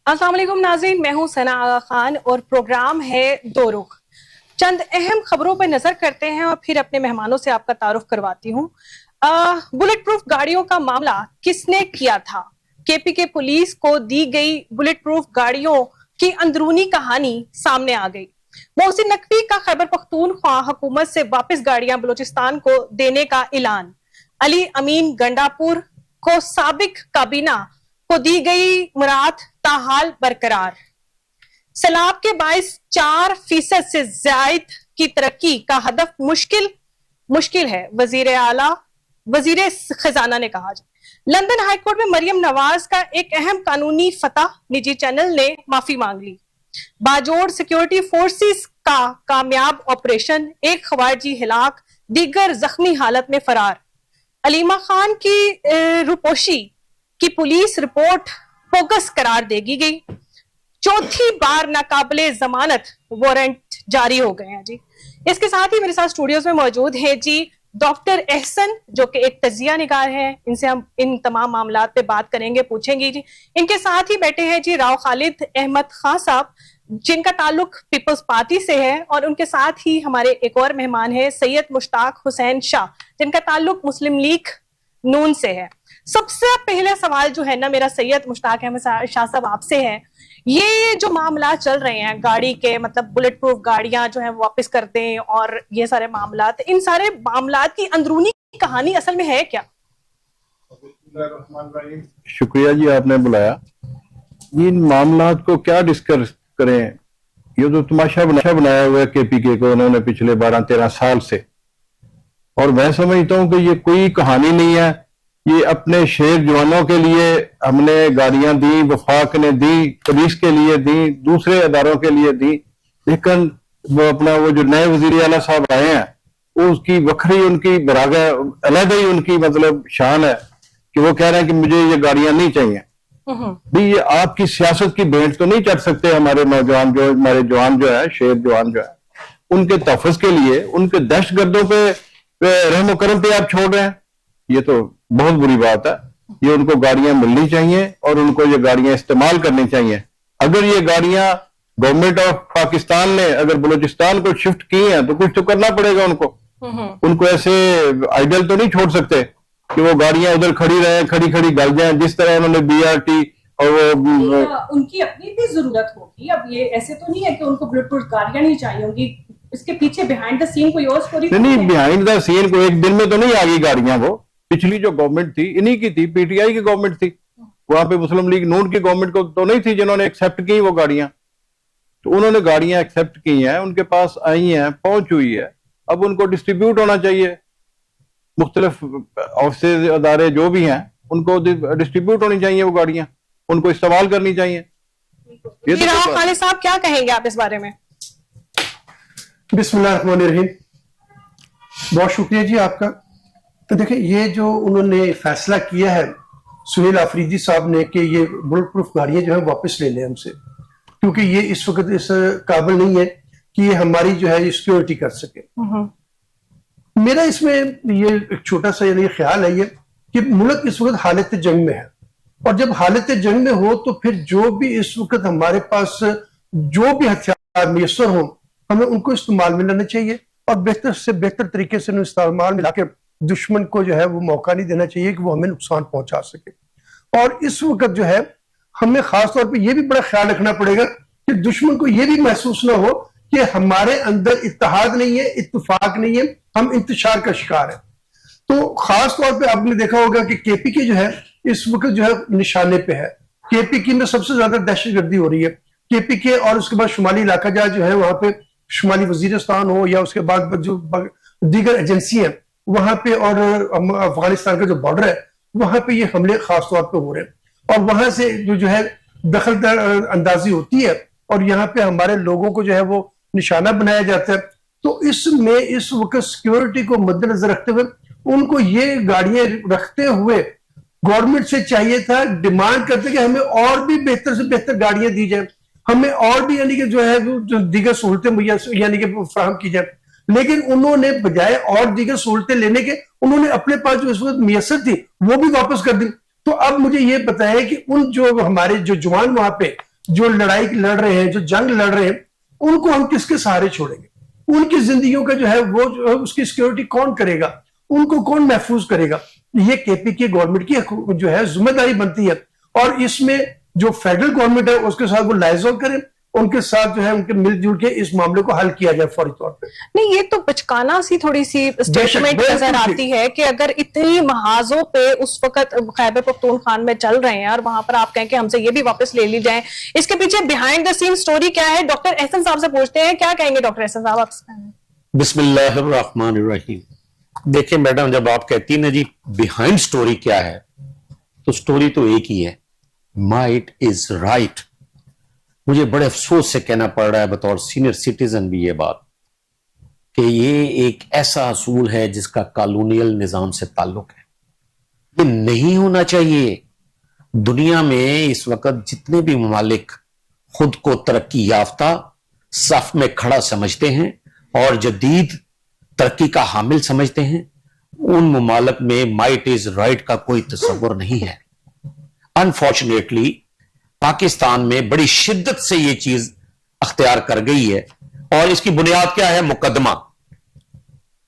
अस्सलाम वालेकुम नाज़रीन, मैं हूं सना आगा खान और प्रोग्राम है दो रुख। चंद अहम खबरों पर नजर करते हैं और फिर अपने मेहमानों से आपका तारुफ करवाती हूं। बुलेट प्रूफ गाड़ियों का मामला किसने किया था? केपीके पुलिस को दी गई बुलेट प्रूफ गाड़ियों की अंदरूनी कहानी सामने आ गई। मोहसिन नकवी का खैबर पख्तूनख्वा हुकूमत से वापस गाड़ियां बलूचिस्तान को देने का ऐलान। अली अमीन गंडापुर को साबिक काबीना को दी गई मुराद ताहाल बरकरार। सैलाब के बाइस 4% से जायद की तरक्की का हदफ मुश्किल है, वजीर खजाना ने कहा। लंदन हाईकोर्ट में मरियम नवाज का एक अहम कानूनी फतह, निजी चैनल ने माफी मांग ली। बाजोड़ सिक्योरिटी फोर्सेस का कामयाब ऑपरेशन, एक खवारजी हिलाक, दीगर जख्मी हालत में फरार। अलीमा खान की रुपोशी की पुलिस रिपोर्ट फोकस करार देगी गई। चौथी बार नाकाबिले जमानत वारंट जारी हो गए हैं जी। इसके साथ ही मेरे साथ स्टूडियोज में मौजूद है जी डॉक्टर एहसन, जो कि एक तजिया निगार है। इनसे हम इन तमाम मामलात पे बात करेंगे, पूछेंगे जी। इनके साथ ही बैठे हैं जी राव खालिद अहमद खान साहब, जिनका ताल्लुक पीपल्स पार्टी से है, और उनके साथ ही हमारे एक और मेहमान है सैयद मुश्ताक हुसैन शाह, जिनका ताल्लुक मुस्लिम लीग नून से है। सबसे पहला सवाल जो है ना मेरा सैयद मुश्ताक अहमद शाह साहब आपसे है, ये जो मामला चल रहे हैं गाड़ी के, मतलब बुलेट प्रूफ गाड़ियां जो है वापस कर दें और ये सारे मामलात, इन सारे मामलात की अंदरूनी कहानी असल में है क्या? शुक्रिया जी, आपने बुलाया। इन मामलात को क्या डिस्कस करें, ये जो तमाशा बनाया हुआ है केपीके को उन्होंने पिछले 12-13 साल से, और मैं समझता हूं कि ये कोई कहानी नहीं है। ये अपने शेर जवानों के लिए हमने गाड़ियां दी, वफाक ने दी, पुलिस के लिए दी, दूसरे अदारों के लिए दी, लेकिन वो जो नए वजीर आला साहब आए हैं, वो उसकी वखरी उनकी बराबर अलग ही उनकी मतलब शान है कि वो कह रहे हैं कि मुझे ये गाड़ियां नहीं चाहिए। भी ये आपकी सियासत की भेंट तो नहीं चढ़ सकते हमारे नौजवान, जो हमारे जवान जो है, शेर जवान जो है, उनके तहफ़्फ़ुज़ के लिए उनके दहशतगर्दों पे रहम करम पे आप छोड़ रहे हैं। ये तो बहुत बुरी बात है। ये उनको गाड़ियां मिलनी चाहिए और उनको ये गाड़ियां इस्तेमाल करनी चाहिए। अगर ये गाड़ियां गवर्नमेंट ऑफ पाकिस्तान ने अगर बलूचिस्तान को शिफ्ट की हैं तो कुछ तो करना पड़ेगा उनको ऐसे आइडल तो नहीं छोड़ सकते कि वो गाड़ियां उधर खड़ी रहे, खड़ी खड़ी गल जाए, जिस तरह उन्होंने BRT और वो उनकी अपनी भी जरूरत होगी। अब ये ऐसे तो नहीं है कि उनको ब्लूटूथ गाड़ियां नहीं चाहिए होंगी, इसके पीछे बिहाइंड द सीन कोई और स्टोरी नहीं। बिहाइंड द सीन को एक दिन में तो नहीं आ गई गाड़ियां। वो पिछली जो गवर्नमेंट थी इन्हीं की थी, PTI की गवर्नमेंट थी, वहां पे मुस्लिम लीग नून की गवर्नमेंट को तो नहीं थी जिन्होंने एक्सेप्ट की वो गाड़ियां। तो उन्होंने गाड़ियां एक्सेप्ट की हैं, उनके पास आई हैं, पहुंच हुई है, अब उनको डिस्ट्रीब्यूट होना चाहिए। मुख्तलिफ ऑफिस अदारे जो भी हैं उनको डिस्ट्रीब्यूट होनी चाहिए वो गाड़ियां, उनको इस्तेमाल करनी चाहिए। राव खालिद साहब क्या कहेंगे आप इस बारे में? बिस्मिल्लाहिर्रहमानिर्रहीम, बहुत शुक्रिया जी आपका। तो देखिए, ये जो उन्होंने फैसला किया है सुहेल आफरीदी साहब ने कि ये बुलेट प्रूफ गाड़ियां जो है वापस ले लें हमसे, क्योंकि ये इस वक्त इस काबिल नहीं है कि ये हमारी जो है सिक्योरिटी कर सके। मेरा इसमें ये एक छोटा सा यानी ख्याल है ये कि मुल्क इस वक्त हालत जंग में है, और जब हालत जंग में हो तो फिर जो भी इस वक्त हमारे पास जो भी हथियार मैसर हो, हमें उनको इस्तेमाल में लाना चाहिए और बेहतर से बेहतर तरीके से इस्तेमाल में लाके दुश्मन को जो है वो मौका नहीं देना चाहिए कि वो हमें नुकसान पहुंचा सके। और इस वक्त जो है हमें खास तौर पे ये भी बड़ा ख्याल रखना पड़ेगा कि दुश्मन को ये भी महसूस ना हो कि हमारे अंदर इत्तेहाद नहीं है, इत्तेफाक नहीं है, हम इंतशार का शिकार है। तो खास तौर पे आपने देखा होगा कि केपीके जो है इस वक्त जो है निशाने पे है। केपीके में सबसे ज्यादा दहशतगर्दी हो रही है। केपीके और उसके बाद शुमाली इलाका जो है वहां पे शुमाली वजीरिस्तान हो या उसके बाद जो दीगर एजेंसियां वहां पे और अफगानिस्तान का जो बॉर्डर है वहां पे ये हमले खास तौर पे हो रहे हैं और वहां से जो है दखल अंदाजी होती है और यहाँ पे हमारे लोगों को जो है वो निशाना बनाया जाता है। तो इसमें इस वक्त सिक्योरिटी को मद्देनजर रखते हुए उनको ये गाड़ियां रखते हुए गवर्नमेंट से चाहिए था, डिमांड करते कि हमें और भी बेहतर से बेहतर गाड़ियां दी जाए, हमें और भी यानी कि जो है जो दीगर सहूलतें मुहैया यानी कि फराहम की जाए। लेकिन उन्होंने बजाय और दीगर सहूलतें लेने के उन्होंने अपने पास जो इस वक्त मैसर थी वो भी वापस कर दी। तो अब मुझे ये बताया कि उन जो हमारे जो जवान वहां पे जो लड़ाई लड़ रहे हैं, जो जंग लड़ रहे हैं, उनको हम किसके सहारे छोड़ेंगे? उनकी जिंदगियों का जो है वो जो है उसकी सिक्योरिटी कौन करेगा? उनको कौन महफूज करेगा? ये केपीके गवर्नमेंट की जो है जिम्मेदारी बनती है, और इसमें जो फेडरल गवर्नमेंट है उसके साथ वो लाइजॉल करें, उनके साथ जो है उनके मिलजुल के इस मामले को हल किया जाए फौरी तौर पे। नहीं, ये तो बचकाना सी थोड़ी सी स्टेटमेंट बेशक, नजर आती है कि अगर इतनी महाजों पे उस वक्त खैबर पख्तूनख्वा में चल रहे हैं और वहां पर आप कहें कि हमसे ये भी वापस ले ली जाए, इसके पीछे बिहाइंड द सीन स्टोरी क्या है? डॉक्टर एहसन साहब से पूछते हैं, क्या कहेंगे डॉक्टर एहसन साहब आप? बिस्मिल्लाहिर्रहमानिर्रहीम। देखिए मैडम, जब आप कहती ना जी बिहाइंड स्टोरी क्या है, तो स्टोरी तो एक ही है, माइट इज राइट। मुझे बड़े अफसोस से कहना पड़ रहा है बतौर सीनियर सिटीजन भी ये बात, कि ये एक ऐसा असूल है जिसका कॉलोनियल निजाम से ताल्लुक है। ये नहीं होना चाहिए। दुनिया में इस वक्त जितने भी ममालिक खुद को तरक्की याफ्ता सफ में खड़ा समझते हैं और जदीद तरक्की का हामिल समझते हैं, उन ममालिक में माइट इज राइट का कोई तस्वर नहीं है। अनफॉर्चुनेटली पाकिस्तान में बड़ी शिद्दत से यह चीज अख्तियार कर गई है, और इसकी बुनियाद क्या है? मुकदमा।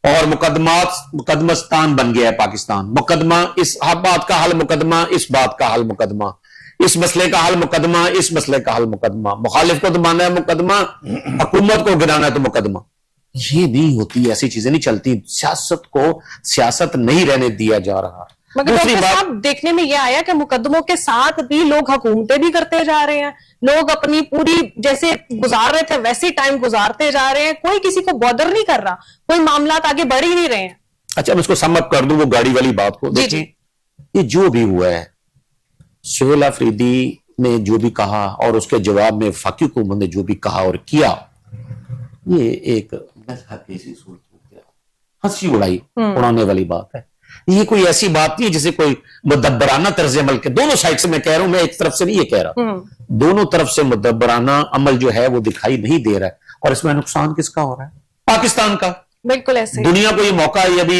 और मुकदमस्तान बन गया है पाकिस्तान। मुकदमा, इस बात का हल मुकदमा, इस बात का हल मुकदमा, इस मसले का हल मुकदमा, इस मसले का हल मुकदमा, मुखालिफ को दबाना है मुकदमा, हुकूमत को गिराना है तो मुकदमा। ये नहीं होती, ऐसी चीजें नहीं चलती। सियासत को सियासत नहीं रहने दिया जा रहा। मगर डॉक्टर साहब, देखने में यह आया कि मुकदमों के साथ भी लोग हुकूमतें भी करते जा रहे हैं, लोग अपनी पूरी जैसे गुजार रहे थे वैसे टाइम गुजारते जा रहे हैं, कोई किसी को बॉदर नहीं कर रहा, कोई मामला आगे बढ़ ही नहीं रहे हैं। अच्छा, मैं इसको समअप कर दूं वो गाड़ी वाली बात को। देखिए, ये जो भी हुआ है, सुहेल अफरीदी ने जो भी कहा और उसके जवाब में फाकी हुकूमत ने जो भी कहा और किया, ये एक हंसी उड़ाने वाली बात है। ये कोई ऐसी बात नहीं है जिसे कोई मुदब्बराना तर्ज अमल के, दोनों साइड से मैं कह रहा हूं, मैं एक तरफ से नहीं ये कह रहा, दोनों तरफ से मुदब्बराना अमल जो है वो दिखाई नहीं दे रहा है। और इसमें नुकसान किसका हो रहा है? पाकिस्तान का। बिल्कुल ऐसे। दुनिया को ये मौका, ये अभी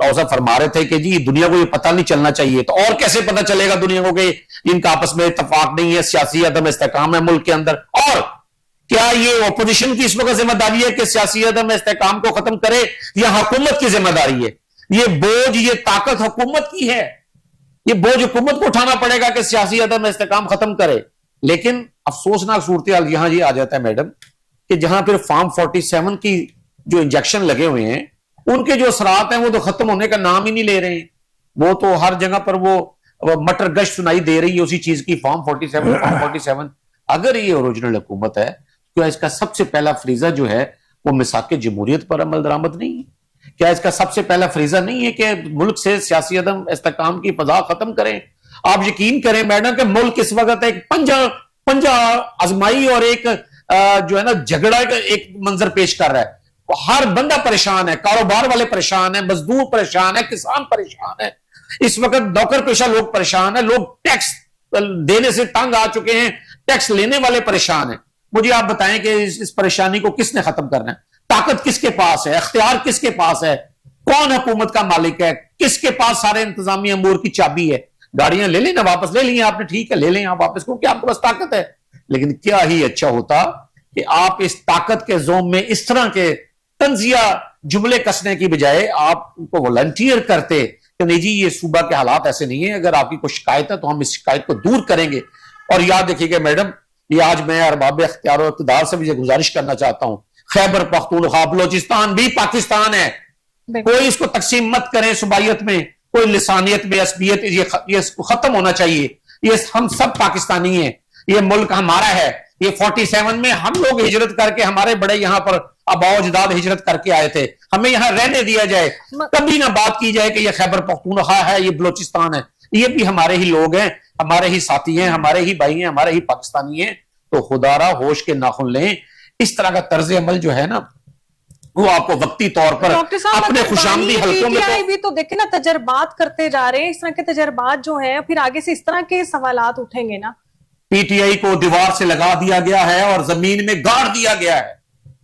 औसा फरमा रहे थे कि जी दुनिया को ये पता नहीं चलना चाहिए, तो और कैसे पता चलेगा दुनिया को कि इनका आपस में इत्तेफाक नहीं है, सियासी अदम इस्तेकाम है मुल्क के अंदर? और क्या ये ऑपोजिशन की इस वक्त जिम्मेदारी है कि सियासी अदम इस्तेकाम को खत्म करे, या हुकूमत की जिम्मेदारी है? ये बोझ, ये ताकत हुकूमत की है। ये बोझ हुकूमत को उठाना पड़ेगा कि सियासी अदम इस्तेकाम खत्म करे। लेकिन अफसोसनाक सूरत हाल यहां ये आ जाता है मैडम, कि जहां फिर फार्म 47 की जो इंजेक्शन लगे हुए हैं, उनके जो असरात हैं वो तो खत्म होने का नाम ही नहीं ले रहे हैं। वो तो हर जगह पर वो मटर गश्त सुनाई दे रही है उसी चीज की, फार्म 47। अगर ये ओरिजिनल हुकूमत है, क्या इसका सबसे पहला फरीजा जो है वो मिसाक जमहूरियत पर अमल दरामद नहीं है? क्या इसका सबसे पहला फरीजा नहीं है कि मुल्क से सियासी अदम इस्तेकाम की फजा खत्म करें? आप यकीन करें मैडम कि मुल्क इस वक्त एक पंजा आजमाई और एक जो है ना झगड़ा का एक मंजर पेश कर रहा है। हर बंदा परेशान है, कारोबार वाले परेशान है, मजदूर परेशान है, किसान परेशान है, इस वक्त नौकर पेशा लोग परेशान है, लोग टैक्स देने से तंग आ चुके हैं, टैक्स लेने वाले परेशान है। मुझे आप बताएं कि इस परेशानी को किसने खत्म करना है? ताकत किसके पास है? अख्तियार किसके पास है? कौन हुकूमत का मालिक है? किसके पास सारे इंतजामी अमूर की चाबी है? गाड़ियां ले लेना, वापस ले ली आपने, ठीक है ले लें आप वापस, क्योंकि आपके पास ताकत है। लेकिन क्या ही अच्छा होता कि आप इस ताकत के जोम में इस तरह के तंजिया जुमले कसने की बजाय आप उनको वॉलंटियर करते कि नहीं जी ये सूबा के हालात ऐसे नहीं है, अगर आपकी कोई शिकायत है तो हम इस शिकायत को दूर करेंगे। और याद रखिएगा मैडम, ये आज मैं अरबाब इख्तियार और इक़्तिदार से भी ये गुजारिश करना चाहता हूं, खैबर पख्तूनख्वा बलोचिस्तान भी पाकिस्तान है, कोई इसको तकसीम मत करें सूबाइयत में, कोई लिसानियत में असबियत, ये खत्म होना चाहिए। ये हम सब पाकिस्तानी हैं, ये मुल्क हमारा है। ये 47 में हम लोग हिजरत करके, हमारे बड़े यहां पर आबाओ-अजदाद हिजरत करके आए थे, हमें यहां रहने दिया जाए। कभी ना बात की जाए कि ये खैबर पख्तूनख्वा है, ये बलोचिस्तान है। ये भी हमारे ही लोग हैं, हमारे ही साथी हैं, हमारे ही भाई हैं, हमारे ही पाकिस्तानी हैं। तो खुदारा होश के नाखुन लें। इस तरह का तर्ज अमल जो है ना, वो आपको वक्ती तौर पर अपने खुशामदी हल्कों में भी तो देखे ना तजर्बात करते जा रहे हैं। इस तरह के तजर्बात जो हैं, फिर आगे से इस तरह के सवालात उठेंगे ना। पीटीआई को दीवार से लगा दिया गया है और जमीन में गाड़ दिया गया है।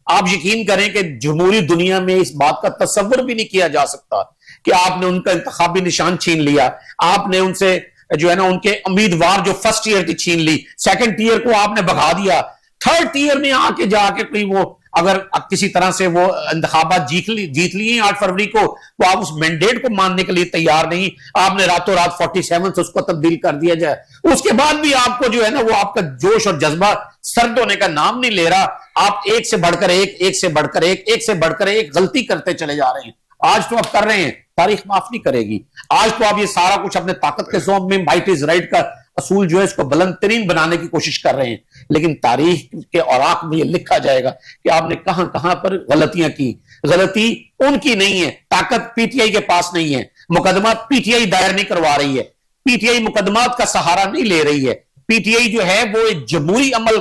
आप यकीन करें कि जमहूरी दुनिया में इस बात का तस्वर भी नहीं किया जा सकता कि आपने उनका इंतखाबी निशान छीन लिया, आपने उनसे जो है ना उनके उम्मीदवार जो फर्स्ट ईयर की छीन ली, सेकंड ईयर को आपने भगा दिया, थर्ड ईयर में आके जाके कोई वो अगर किसी तरह से वो इंतखाबात जीत लिए 8 फरवरी को, तो आप उस मैंडेट को मानने के लिए तैयार नहीं, आपने रातों रात 47 से उसको तब्दील कर दिया जाए, उसके बाद भी आपको जो है ना वो आपका जोश और जज्बा सर्द होने का नाम नहीं ले रहा। आप एक से बढ़कर एक से बढ़कर एक से बढ़कर एक गलती करते चले जा रहे हैं। आज तो आप कर रहे हैं, तारीख माफ नहीं करेगी। आज तो आप ये सारा कुछ अपने ताकत के जोन में माइट इज राइट का असूल जो है इसको बुलंद तरीन बनाने की कोशिश कर रहे हैं, लेकिन तारीख के औराक में ये लिखा जाएगा कि आपने कहां कहां पर गलतियां की। गलती उनकी नहीं है, ताकत पीटीआई के पास नहीं है, मुकदमा पीटीआई दायर नहीं करवा रही है, पीटीआई मुकदमात का सहारा नहीं ले रही है। पीटीआई जो है वो एक जमहूरी अमल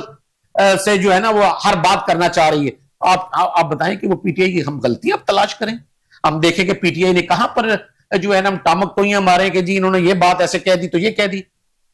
से जो है ना वो हर बात करना चाह रही है। आप बताएं कि वो पीटीआई की हम गलतियां तलाश करें, हम देखें कि पीटीआई ने कहां पर जो है ना हम टामक कोइयां मारे कि जी इन्होंने ये बात ऐसे कह दी तो ये कह दी।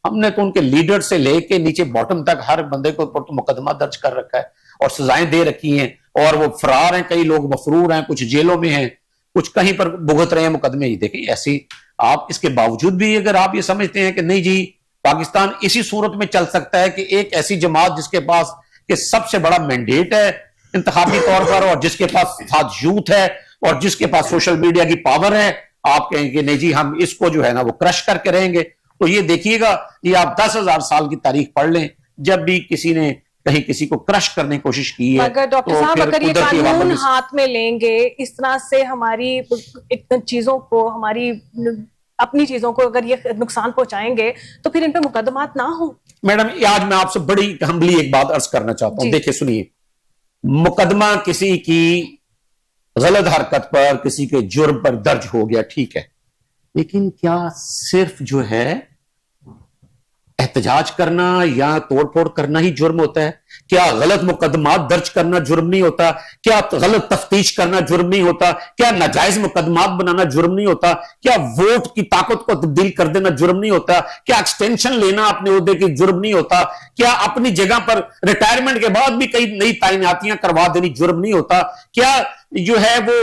हमने तो उनके लीडर से लेके नीचे बॉटम तक हर बंदे को ऊपर तो मुकदमा दर्ज कर रखा है और सजाएं दे रखी हैं, और वो फरार हैं, कई लोग मफरूर हैं, कुछ जेलों में हैं, कुछ कहीं पर भुगत रहे हैं मुकदमे। ये देखिए ऐसी आप इसके बावजूद भी अगर आप ये समझते हैं कि नहीं जी पाकिस्तान इसी सूरत में चल सकता है कि एक ऐसी जमात जिसके पास के सबसे बड़ा मैंडेट है इंतखाबी तौर पर, और जिसके पास साथ यूथ है और जिसके पास सोशल मीडिया की पावर है, आप कहेंगे नहीं जी हम इसको जो है ना वो क्रश करके रहेंगे। तो ये देखिएगा, ये आप 10,000 साल की तारीख पढ़ लें, जब भी किसी ने कहीं किसी को क्रश करने की कोशिश की है, अगर डॉक्टर साहब अगर ये कानून हाथ में लेंगे, इस तरह से हमारी चीजों को, हमारी अपनी चीजों को अगर ये नुकसान पहुंचाएंगे तो फिर इन पे मुकदमात ना हो। मैडम आज मैं आपसे बड़ी हम्बली एक बात अर्ज करना चाहता हूं, देखिए सुनिए, मुकदमा किसी की गलत हरकत पर, किसी के जुर्म पर दर्ज हो गया, ठीक है, लेकिन क्या सिर्फ जो है एहतजाज करना या तोड़फोड़ करना ही जुर्म होता है? क्या गलत मुकदमा दर्ज करना जुर्म नहीं होता? क्या गलत तफ्तीश करना जुर्म नहीं होता? क्या नाजायज मुकदमा बनाना जुर्म नहीं होता? क्या वोट की ताकत को तब्दील कर देना जुर्म नहीं होता? क्या एक्सटेंशन लेना अपने ओहदे की जुर्म नहीं होता? क्या अपनी जगह पर रिटायरमेंट के बाद भी कई नई तैनातियां करवा देनी जुर्म नहीं होता? क्या जो है वो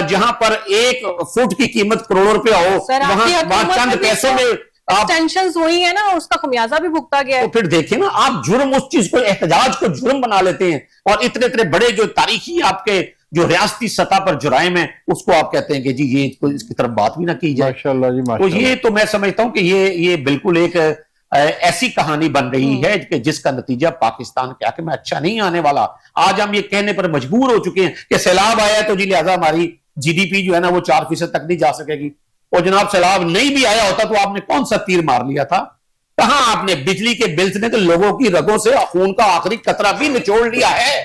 जहां पर 1 फुट की कीमत करोड़ों रुपया हो, वहां चंद पैसों में टेंशंस हुई है ना, उसका खमियाजा भी भुगता गया है। तो फिर देखिए ना, आप जुर्म उस चीज को, एहतजाज को जुर्म बना लेते हैं, और इतने इतने बड़े जो तारीखी आपके जो रियासती सतह पर जुराइम है उसको आप कहते हैं कि जी ये इसकी तरफ बात भी ना की जाए। माशाल्लाह जी माशाल्लाह। तो ये तो मैं समझता हूं कि ये बिल्कुल एक ऐसी कहानी बन रही है कि जिसका नतीजा पाकिस्तान के आके में अच्छा नहीं आने वाला। आज हम ये कहने पर मजबूर हो चुके हैं कि सैलाब आया तो जी लिहाजा हमारी जीडीपी जो है ना वो 4% तक नहीं जा सकेगी। और जनाब सैलाब नहीं भी आया होता तो आपने कौन सा तीर मार लिया था? कहां आपने बिजली के बिल्स ने तो लोगों की रगों से खून का आखिरी कतरा भी निचोड़ लिया है,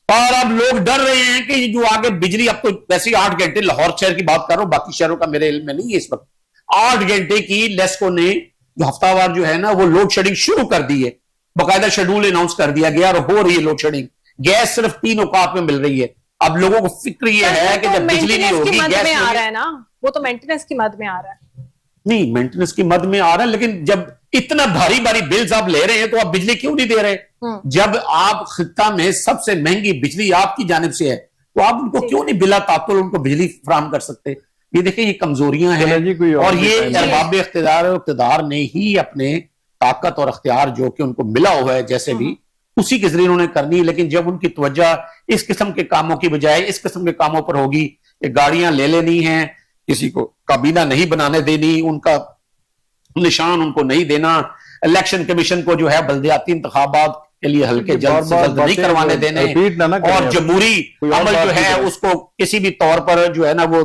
और अब लोग डर रहे हैं कि जो आगे बिजली, अब तो वैसे 8 घंटे, लाहौर शहर की बात कर रहा हूं, बाकी शहरों का मेरे इल्म में नहीं है इस वक्त, 8 घंटे की लेस्को ने जो हफ्तावार जो है ना वो लोड शेडिंग शुरू कर दी है, बाकायदा शेड्यूल अनाउंस कर दिया गया और हो रही है लोड शेडिंग। गैस सिर्फ 3 औकात में मिल रही है। अब लोगों को फिक्र ये है कि जब बिजली नहीं होगी, गैस में आ रहा है ना, वो तो मेंटेनेंस की मद में आ रहा है। नहीं, मेंटेनेंस की मद में आ रहा है, लेकिन जब इतना भारी भारी बिल्स आप ले रहे हैं तो आप बिजली क्यों नहीं दे रहे? जब आप खित्ता में सबसे महंगी बिजली आपकी जानिब से है तो आप उनको क्यों नहीं बिला तातुल उनको बिजली फराहम कर सकते? ये देखिए ये कमजोरियां हैं, और ये अरबाब इख्तिदार ने ही अपने ताकत और अख्तियार जो कि उनको मिला हुआ है जैसे भी उसी के जरिए उन्होंने करनी। लेकिन जब उनकी तवज्जो इस किस्म के कामों की बजाय इस किस्म के कामों पर होगी, गाड़ियां ले लेनी है, किसी को काबीना नहीं बनाने देनी, उनका निशान उनको नहीं देना, इलेक्शन कमीशन को जो है बल्दियाती इंतखाबात के लिए हल्के जल्द से जल्द नहीं करवाने देने, और जमहूरी अमल जो है उसको किसी भी तौर पर जो है ना वो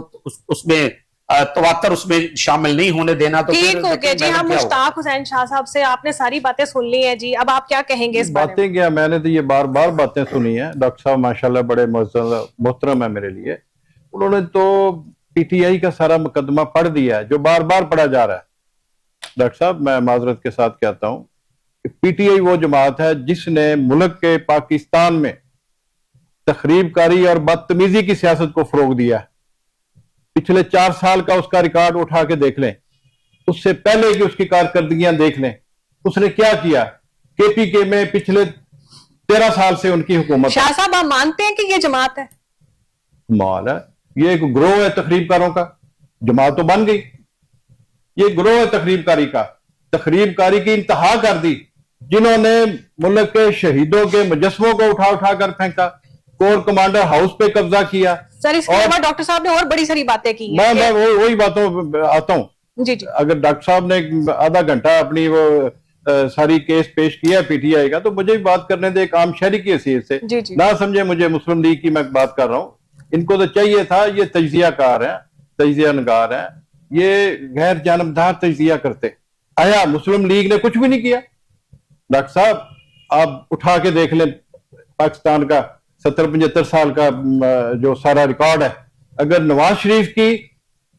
उसमें तवातर उसमें शामिल नहीं होने देना। तो ठीक हो गया जी। हम मुश्ताक हुसैन शाह साहब से आपने सारी बातें सुन ली हैं जी, अब आप क्या कहेंगे इस बारे में? बातें क्या, मैंने तो ये बार बार बातें सुनी है। डॉक्टर साहब माशाल्लाह बड़े मोहतरम है मेरे लिए। उन्होंने तो पीटीआई का सारा मुकदमा पढ़ दिया है जो बार बार पढ़ा जा रहा है। डॉक्टर साहब मैं माजरत के साथ कहता हूं कि पीटीआई वो जमात है जिसने मुल्क के पाकिस्तान में तखरीबकारी और बदतमीजी की सियासत को फरोग दिया है। पिछले 4 साल का उसका रिकॉर्ड उठा के देख लें, उससे पहले की उसकी कारकर्दगियां देख लें, उसने क्या किया। केपीके में पिछले 13 साल से उनकी हुकूमत। शाह साहब आप मानते हैं कि ये जमात है? माल है, ये एक ग्रोह है तखरीबकारों का, जमात तो बन गई। ये ग्रोह है तखरीबकारी का, तखरीबकारी की इंतहा कर दी, जिन्होंने मुल्क के शहीदों के मुजस्मों को उठा उठा कर फेंका, कोर कमांडर हाउस पे कब्जा किया। सर इसके अलावा डॉक्टर साहब ने और बड़ी सारी बातें की हैं। मैं वही बातों पे आता हूं। जी जी। अगर डॉक्टर साहब ने आधा घंटा अपनी वो सारी केस पेश किया पीटीआई का, तो मुझे भी बात करने दे एक आम शहरी की हैसियत से। जी जी। ना समझे मुझे मुस्लिम लीग की मैं बात कर रहा हूं। इनको तो चाहिए था, ये तजियाकार है, तजिया नगार है, ये गैर जानबदार तजिया करते। आया मुस्लिम लीग ने कुछ भी नहीं किया। डॉक्टर साहब आप उठा के देख लें पाकिस्तान का 70-75 साल का जो सारा रिकॉर्ड है, अगर नवाज शरीफ की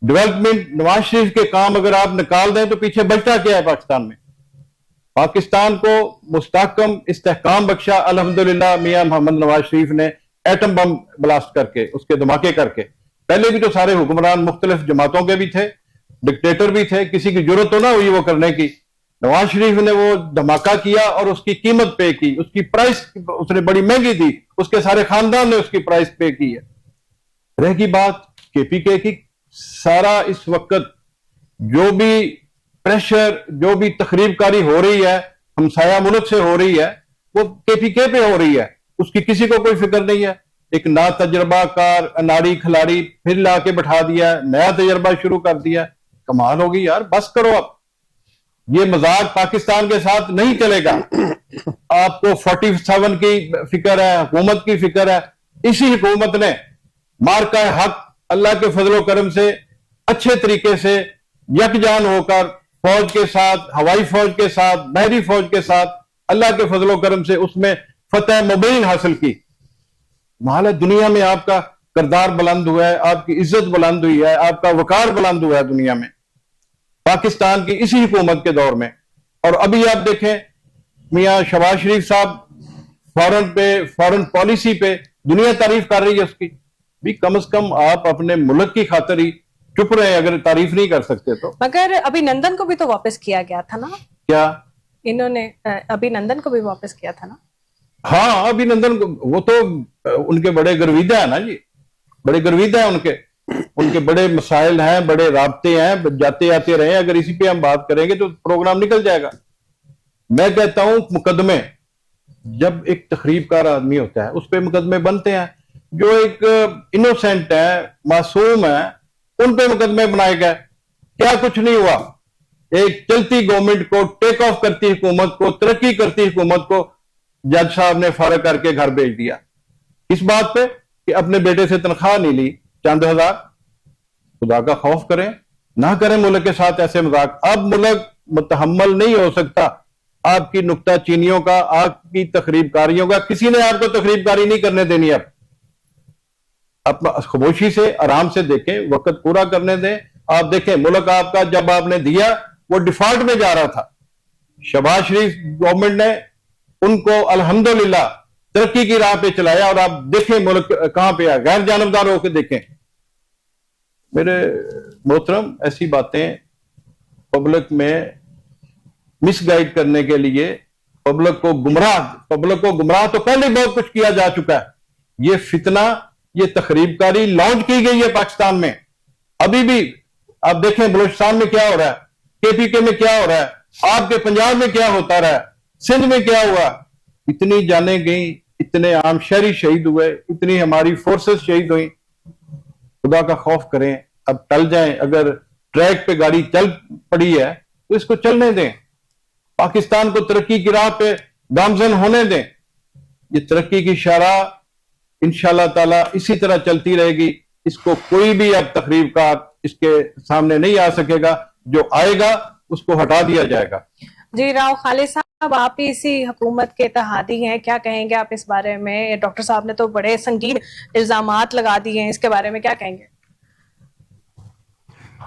डेवलपमेंट, नवाज शरीफ के काम अगर आप निकाल दें तो पीछे बचता क्या है पाकिस्तान में? पाकिस्तान को मुस्तहकम इस्तेहकाम बख्शा अल्हम्दुलिल्लाह मियां मोहम्मद नवाज शरीफ ने, एटम बम ब्लास्ट करके, उसके धमाके करके। पहले भी तो सारे हुक्मरान मुख्तलिफ जमातों के भी थे, डिक्टेटर भी थे, किसी की जरूरत तो ना हुई वो करने की। नवाज शरीफ ने वो धमाका किया और उसकी कीमत पे की, उसकी प्राइस उसने बड़ी महंगी दी, उसके सारे खानदान ने उसकी प्राइस पे की है। रहेगी बात केपीके की, सारा इस वक्त जो भी प्रेशर, जो भी तखरीबकारी हो रही है हमसाया मुल्क से हो रही है, वो केपीके पे हो रही है, उसकी किसी को कोई फिक्र नहीं है। एक ना तजर्बाकार अनाड़ी खिलाड़ी फिर लाके बैठा दिया, नया तजर्बा शुरू कर दिया। कमाल होगी यार, बस करो अब, ये मजाक पाकिस्तान के साथ नहीं चलेगा। आपको 47 की फिक्र है, हुकूमत की फिक्र है। इसी हुकूमत ने मार्का हक अल्लाह के फजलो करम से अच्छे तरीके से यकजान होकर फौज के साथ, हवाई फौज के साथ, बहरी फौज के साथ अल्लाह के फजलो करम से उसमें फतेह मुबीन हासिल की। माल है दुनिया में आपका किरदार बुलंद हुआ है, आपकी इज्जत बुलंद हुई है, आपका वकार बुलंद हुआ है दुनिया में, पाकिस्तान की इसी हुकूमत के दौर में। और अभी आप देखें मियां शहबाज शरीफ साहब फॉरेन पॉलिसी पे दुनिया तारीफ कर रही है उसकी। भी कम से कम आप अपने मुल्क की खातिर ही चुप रहे, अगर तारीफ नहीं कर सकते तो। मगर अभिनंदन को भी तो वापस किया गया था ना? क्या इन्होंने अभिनंदन को भी वापस किया था ना? हाँ, अभिनंदन वो तो उनके बड़े गर्विदा है ना जी, बड़े गर्विदा है उनके बड़े मसाइल हैं, बड़े राब्ते हैं, जाते आते रहे। अगर इसी पे हम बात करेंगे तो प्रोग्राम निकल जाएगा। मैं कहता हूं मुकदमे, जब एक तखरीबकार आदमी होता है उस पर मुकदमे बनते हैं। जो एक इनोसेंट है, मासूम है, उन पे मुकदमे बनाए गए। क्या कुछ नहीं हुआ। एक चलती गवर्नमेंट को, टेक ऑफ करती हुकूमत को, तरक्की करती हुकूमत को जज साहब ने फारग करके घर भेज दिया। इस बात पे कि अपने बेटे से तनख्वाह नहीं ली, चंद हजार। खुदा का खौफ करें, ना करें मुल्क के साथ ऐसे मजाक। अब मुल्क मुतहम्मल नहीं हो सकता आपकी नुक्ता चीनियों का, आपकी तकरीबकारियों का। किसी ने आपको तकरीबकारी नहीं करने देनी। अब अपना खामोशी से आराम से देखें, वक्त पूरा करने दें। आप देखें मुल्क आपका जब आपने दिया वो डिफॉल्ट में जा रहा था। शहबाज शरीफ गवर्नमेंट ने उनको अल्हम्दुलिल्लाह तरक्की की राह पे चलाया और आप देखें मुल्क कहां पे है। गैर जानबदार होकर देखें। मेरे मोहतरम, ऐसी बातें पब्लिक में मिसगाइड करने के लिए, पब्लिक को गुमराह तो पहले बहुत कुछ किया जा चुका है। ये फितना, ये तखरीबकारी लॉन्च की गई है पाकिस्तान में। अभी भी आप देखें बलूचिस्तान में क्या हो रहा है, केपीके में क्या हो रहा है, आपके पंजाब में क्या होता रहा है, सिंध में क्या हुआ। इतनी जाने गई, इतने आम शहरी शहीद हुए, इतनी हमारी फोर्सेस शहीद हुई। खुदा का खौफ करें, अब टल जाएं। अगर ट्रैक पे गाड़ी चल पड़ी है तो इसको चलने दें। पाकिस्तान को तरक्की की राह पे गामजन होने दें। ये तरक्की की शरह इंशाअल्लाह ताला इसी तरह चलती रहेगी। इसको कोई भी अब तकरीबकार इसके सामने नहीं आ सकेगा। जो आएगा उसको हटा दिया जाएगा। जी राव खालिद साहब, आप इसी हुकूमत के इत्तेहादी हैं, क्या कहेंगे आप इस बारे में? डॉक्टर साहब ने तो बड़े संगीन इल्जामात लगा दिए हैं, इसके बारे में क्या कहेंगे?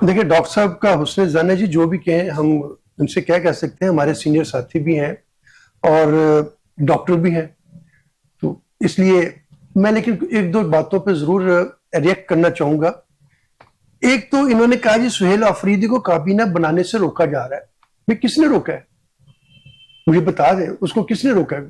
देखिए, डॉक्टर साहब का हुस्न ज़न है जी, जो भी कहें हम उनसे क्या कह सकते हैं। हमारे सीनियर साथी भी हैं और डॉक्टर भी हैं, तो इसलिए मैं लेकिन एक दो बातों पे जरूर रिएक्ट करना चाहूंगा। एक तो इन्होंने कहा जी सुहेल आफरीदी को काबीना बनाने से रोका जा रहा है। भाई किसने रोका है? मुझे बता दें, उसको किसने रोका है?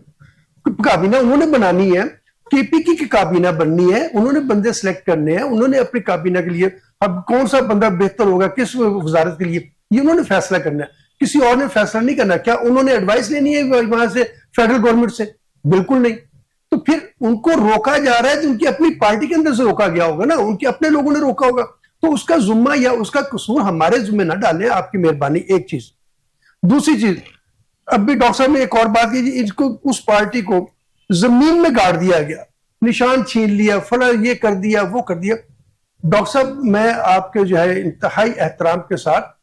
काबीना उन्होंने बनानी है, केपीके की काबीना बननी है, उन्होंने बंदे सेलेक्ट करने हैं, उन्होंने अपनी काबीना के लिए। अब कौन सा बंदा बेहतर होगा किस वजारत के लिए, ये उन्होंने फैसला करना है, किसी और ने फैसला नहीं करना। क्या उन्होंने एडवाइस लेनी है वहां से, फेडरल गवर्नमेंट से? बिल्कुल नहीं। तो फिर उनको रोका जा रहा है तो उनकी अपनी पार्टी के अंदर से रोका गया होगा ना, उनके अपने लोगों ने रोका होगा। तो उसका जुम्मा या उसका कसूर हमारे जुम्मे ना डालें, आपकी मेहरबानी। एक चीज। दूसरी चीज, अब भी डॉक्टर साहब ने एक और बात की, इसको, उस पार्टी को जमीन में गाड़ दिया गया, निशान छीन लिया, फला ये कर दिया, वो कर दिया। डॉक्टर साहब, मैं आपके जो है इंतहाई एहतराम के साथ,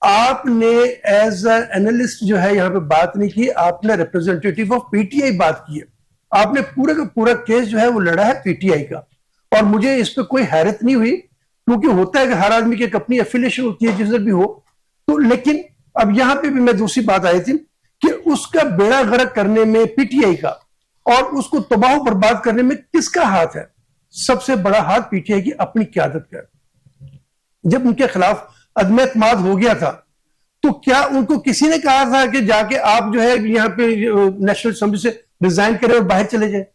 आपने एज एनालिस्ट जो है यहां पे बात नहीं की, आपने रिप्रेजेंटेटिव ऑफ पीटीआई बात की है। आपने पूरे का पूरा केस जो है वो लड़ा है पीटीआई का, और मुझे इस पे कोई हैरत नहीं हुई, क्योंकि होता है कि हर आदमी की एक अपनी एफिलिएशन होती है जिधर भी हो। तो लेकिन अब यहां पे भी मैं दूसरी बात आई थी कि उसका बेड़ा गर्क करने में पीटीआई का, और उसको तबाह बर्बाद करने में किसका हाथ है? सबसे बड़ा हाथ पीटीआई की अपनी क्यादत का। जब उनके खिलाफ अदम एतमाद हो गया था, तो क्या उनको किसी ने कहा था कि जाके आप जो है यहाँ पे नेशनल असेंबली से रिजाइन करें और बाहर चले जाए?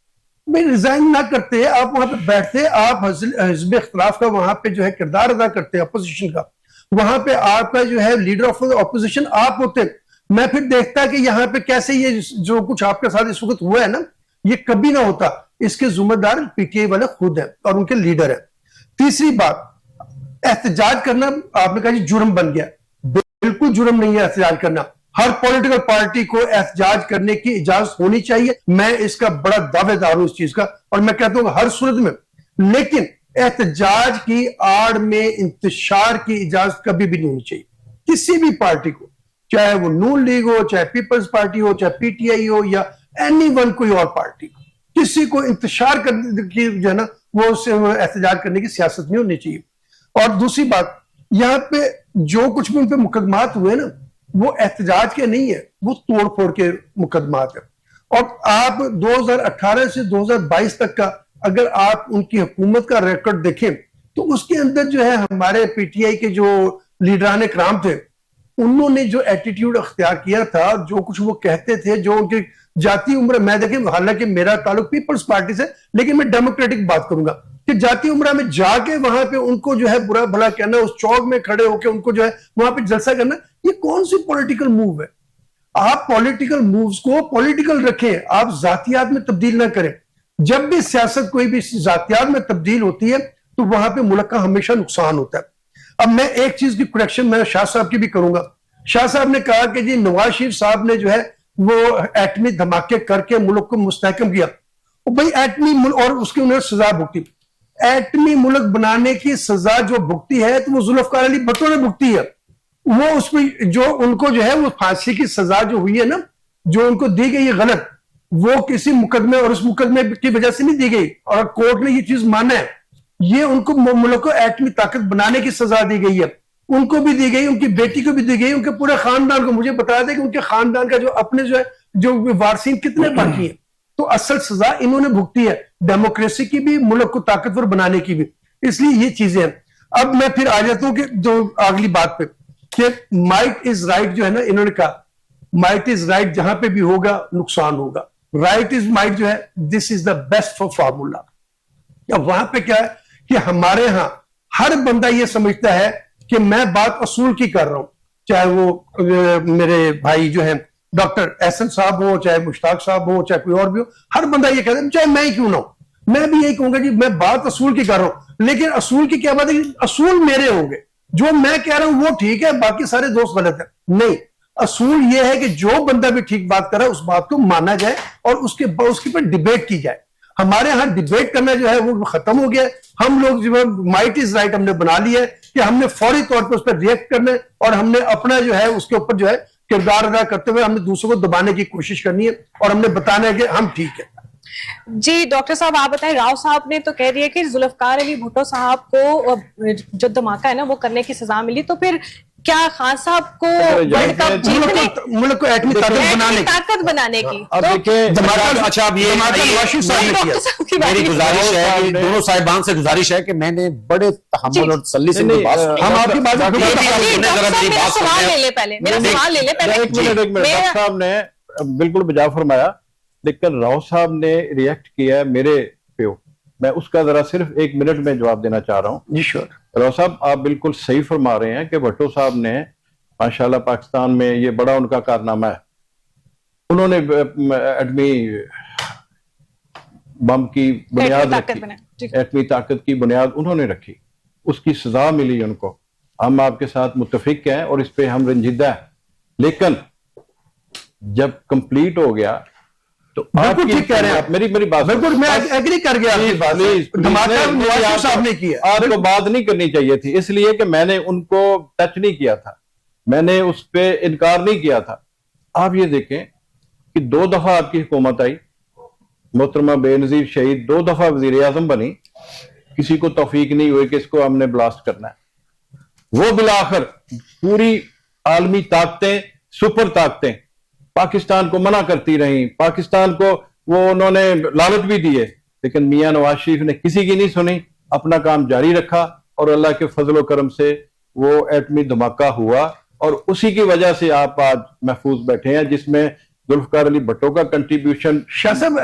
भाई, रिजाइन ना करते, आप वहां पे बैठते, आप हिज़्ब इख्तिलाफ का वहां पे जो है किरदार अदा करते, अपोजिशन का, वहां पे आपका जो है लीडर ऑफ ऑपोजिशन आप होते। मैं फिर देखता कि यहाँ पे कैसे ये जो कुछ आपके साथ इस वक्त हुआ है ना, ये कभी ना होता। इसके जिम्मेदार पीटीआई वाले खुद हैं और उनके लीडर हैं। तीसरी बात, एहतजाज करना आपने कहा जी जुर्म बन गया। बिल्कुल जुर्म नहीं है एहतजाज करना। हर पॉलिटिकल पार्टी को एहतजाज करने की इजाजत होनी चाहिए। मैं इसका बड़ा दावेदार हूं इस चीज का, और मैं कहता हूं हर सूरत में। लेकिन एहतजाज की आड़ में इंतशार की इजाजत कभी भी नहीं होनी चाहिए किसी भी पार्टी को, चाहे वो नून लीग हो, चाहे पीपल्स पार्टी हो, चाहे पीटीआई हो, या एनीवन कोई और पार्टी। किसी को इंतशार करने की जो है ना वो एहतजाज करने की सियासत नहीं होनी चाहिए। और दूसरी बात, यहाँ पे जो कुछ भी उन पे मुकदमात हुए ना, वो एहतजाज के नहीं है, वो तोड़फोड़ के मुकदमात है। और आप 2018 से 2022 तक का अगर आप उनकी हुकूमत का रिकॉर्ड देखें, तो उसके अंदर जो है हमारे पीटीआई के जो लीडरान कराम थे, उन्होंने जो एटीट्यूड अख्तियार किया था, जो कुछ वो कहते थे, जो उनकी जाति उम्र, मैं देखिए हालांकि मेरा ताल्लुक पीपल्स पार्टी से, लेकिन मैं डेमोक्रेटिक बात करूंगा कि जाति उम्र में जाके वहां पे उनको जो है बुरा भला कहना, उस चौक में खड़े होकर उनको जो है वहां पे जलसा करना, ये कौन सी पॉलिटिकल मूव है? आप पॉलिटिकल मूव्स को पॉलिटिकल रखें, आप जातियात में तब्दील ना करें। जब भी सियासत कोई भी जातियात में तब्दील होती है तो वहां पे मुल्क का हमेशा नुकसान होता है। अब मैं एक चीज की करेक्शन मैं शाह साहब की भी करूंगा। शाह साहब ने कहा कि जी नवाज शरीफ साहब ने जो है वो एटमी धमाके करके मुल्क को मुस्तहकम किया। भाई एटमी मुल्क, और उसकी उन्होंने सजा भुगती। एटमी मुल्क बनाने की सजा जो भुगती है तो वो जुल्फकार अली भुट्टो ने भुगती है। वो उसमें जो उनको जो है वो फांसी की सजा जो हुई है ना, जो उनको दी गई है गलत, वो किसी मुकदमे और उस मुकदमे की वजह से नहीं दी गई, और कोर्ट ने ये चीज माना है। ये उनको मुल्क को एटमी ताकत बनाने की सजा दी गई है, उनको भी दी गई, उनकी बेटी को भी दी गई, उनके पूरे खानदान को। मुझे बता दें कि उनके खानदान का जो अपने जो है जो वारसीन कितने बाकी हैं। तो असल सजा इन्होंने भुगती है, डेमोक्रेसी की भी, मुल्क को ताकतवर बनाने की भी। इसलिए ये चीजें हैं। अब मैं फिर आ जाता हूं कि जो अगली बात पे कि माइट इज राइट जो है ना, इन्होंने कहा माइट इज राइट, जहां पे भी होगा नुकसान होगा। राइट इज माइट जो है, this is the best for formula. अब वहां पे क्या है कि हमारे यहां हर बंदा ये समझता है कि मैं बात असूल की कर रहा हूं, चाहे वो मेरे भाई जो है डॉक्टर एहसन साहब हो, चाहे मुश्ताक साहब हो, चाहे कोई और भी हो, हर बंदा ये कहता है, चाहे मैं ही क्यों ना हूं, मैं भी यही कहूंगा कि मैं बात असूल की कर रहा हूं। लेकिन असूल की क्या बात है कि असूल मेरे होंगे, जो मैं कह रहा हूं वो ठीक है, बाकी सारे दोस्त गलत है। नहीं, असूल ये है कि जो बंदा भी ठीक बात कर रहा है उस बात को माना जाए और उसके पर डिबेट की जाए। हमारे यहां डिबेट करना जो है वो खत्म हो गया। हम लोग जो है माइट इज राइट हमने बना लिया है कि हमने फौरी तौर पर उस पर रिएक्ट करना है, और हमने अपना जो है उसके ऊपर जो है किरदार अदा करते हुए हमने दूसरों को दबाने की कोशिश करनी है, और हमने बताना है कि हम ठीक है। जी डॉक्टर साहब, आप बताएं, राव साहब ने तो कह दिया कि जुल्फकार अली भुट्टो साहब को जो धमाका है ना वो करने की सजा मिली, तो फिर क्या खान साहब को वर्ल्ड कप जीतने, मुल्क को एटमी ताकत बनाने की, अब देखिए अच्छा, अब ये मेरी गुजारिश है कि दोनों साहिबान से गुजारिश है कि मैंने बड़े तहम्मुल और तसल्ली से बात, हम आपकी बात सवाल ले ले पहले, मेरा सवाल ले ले पहले। एक मिनट डॉक्टर साहब ने बिल्कुल बजा फरमाया, लेकिन राव साहब ने रिएक्ट किया मेरे पे, मैं उसका जरा सिर्फ 1 मिनट में जवाब देना चाह रहा हूं। जी श्योर। राव साहब, आप बिल्कुल सही फरमा रहे हैं कि भट्टो साहब ने माशाल्लाह पाकिस्तान में ये बड़ा उनका कारनामा है। उन्होंने एटमी बम की बुनियाद रखी, एटमी ताकत की बुनियाद उन्होंने रखी, उसकी सजा मिली उनको। हम आपके साथ मुत्तफिक हैं और इस पे हम रंजीदा हैं, लेकिन जब कंप्लीट हो गया तो बिल्कुल ठीक कह रहे हैं आप। मेरी बात बिल्कुल मैं एग्री कर गया आपकी बात से। धमाका नवाज साहब ने किया, आपको बात नहीं करनी चाहिए थी, इसलिए कि मैंने उनको टच नहीं किया था, मैंने उस पे इनकार नहीं किया था। आप ये देखें कि 2 दफा आपकी हुकूमत आई, मोहतरमा बेनजीर शहीद 2 दफा वजीर आजम बनी, किसी को तौफीक नहीं हुई कि इसको हमने ब्लास्ट करना है। वो बिलाखिर पूरी आलमी ताकतें, सुपर ताकतें पाकिस्तान को मना करती रही, पाकिस्तान को वो उन्होंने लालच भी दिए, लेकिन मियां नवाज शरीफ ने किसी की नहीं सुनी, अपना काम जारी रखा और अल्लाह के फजल करम से वो एटमी धमाका हुआ और उसी की वजह से आप आज महफूज बैठे हैं, जिसमें जुल्फकार अली भट्टो का कंट्रीब्यूशन। शाह साहब,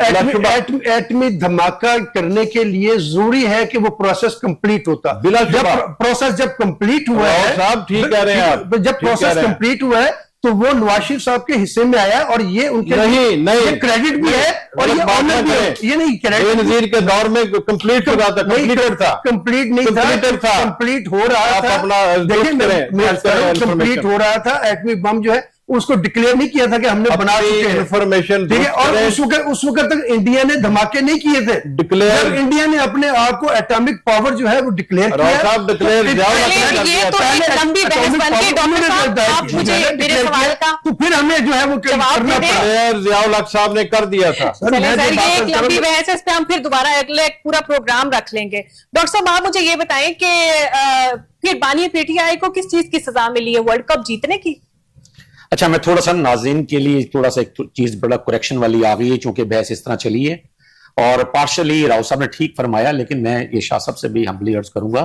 एटमी धमाका करने के लिए जरूरी है कि वो प्रोसेस कंप्लीट होता। प्रोसेस जब कंप्लीट हुआ है, साहब ठीक कह रहे हैं आप, जब प्रोसेस कंप्लीट हुआ है तो वो नवाज शरीफ साहब के हिस्से में आया और ये उनके नहीं क्रेडिट भी है और ये ऑनर भी है। ये नहीं क्रेडिट नजीर के दौर में कंप्लीट हो रहा था, कंप्लीटेड था, कंप्लीट नहीं था, कंप्लीट हो रहा था। कंप्लीट हो रहा था। एटमी बम जो है उसको डिक्लेयर नहीं किया था कि हमने बना चुके हैं, इंफॉर्मेशन, ठीक है। और उस वक्त तक इंडिया ने धमाके नहीं किए थे डिक्लेयर। जब इंडिया ने अपने आप को एटॉमिक पावर जो है वो डिक्लेयर किया, ये तो एक लंबी बहस बन गई। डॉक्टर साहब, आप मुझे मेरे सवाल का तो फिर हमें जो है वो करना पड़ा। जियाउल हक साहब ने कर दिया था। सर, ये एक लंबी बहस है, इस पे हम फिर दोबारा अगले पूरा प्रोग्राम रख लेंगे। डॉक्टर साहब, आप मुझे ये बताएं कि फिर बानी पीटीआई को किस चीज की सजा मिली है वर्ल्ड कप जीतने की? अच्छा, मैं थोड़ा सा नाज़रीन के लिए थोड़ा सा एक चीज बड़ा करेक्शन वाली आ गई है, चूंकि बहस इस तरह चली है और पार्शली राव साहब ने ठीक फरमाया, लेकिन मैं ये शाह साहब से भी हम्बली अर्ज करूंगा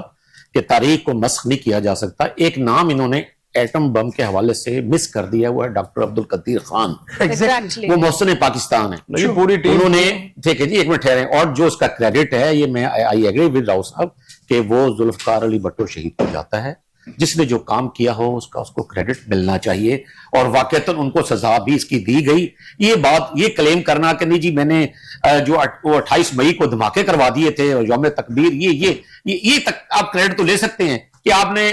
कि तारीख को मस्ख नहीं किया जा सकता। एक नाम इन्होंने एटम बम के हवाले से मिस कर दिया, वो है डॉक्टर अब्दुल कदीर खान। Exactly. वो मोहसिन पाकिस्तान है, पूरी टीम उन्होंने, ठीक है जी, एक मिनट ठहरे, और जो उसका क्रेडिट है, ये मैं आई एग्री विद राव साहब कि वो जुल्फकार अली भट्टो शहीद हो जाता है। जिसने जो काम किया हो उसका उसको क्रेडिट मिलना चाहिए और वाकईतन उनको सजा भी इसकी दी गई। ये बात, ये क्लेम करना कि नहीं जी मैंने जो 28 मई को धमाके करवा दिए थे और यौम तकबीर, ये तक आप क्रेडिट तो ले सकते हैं कि आपने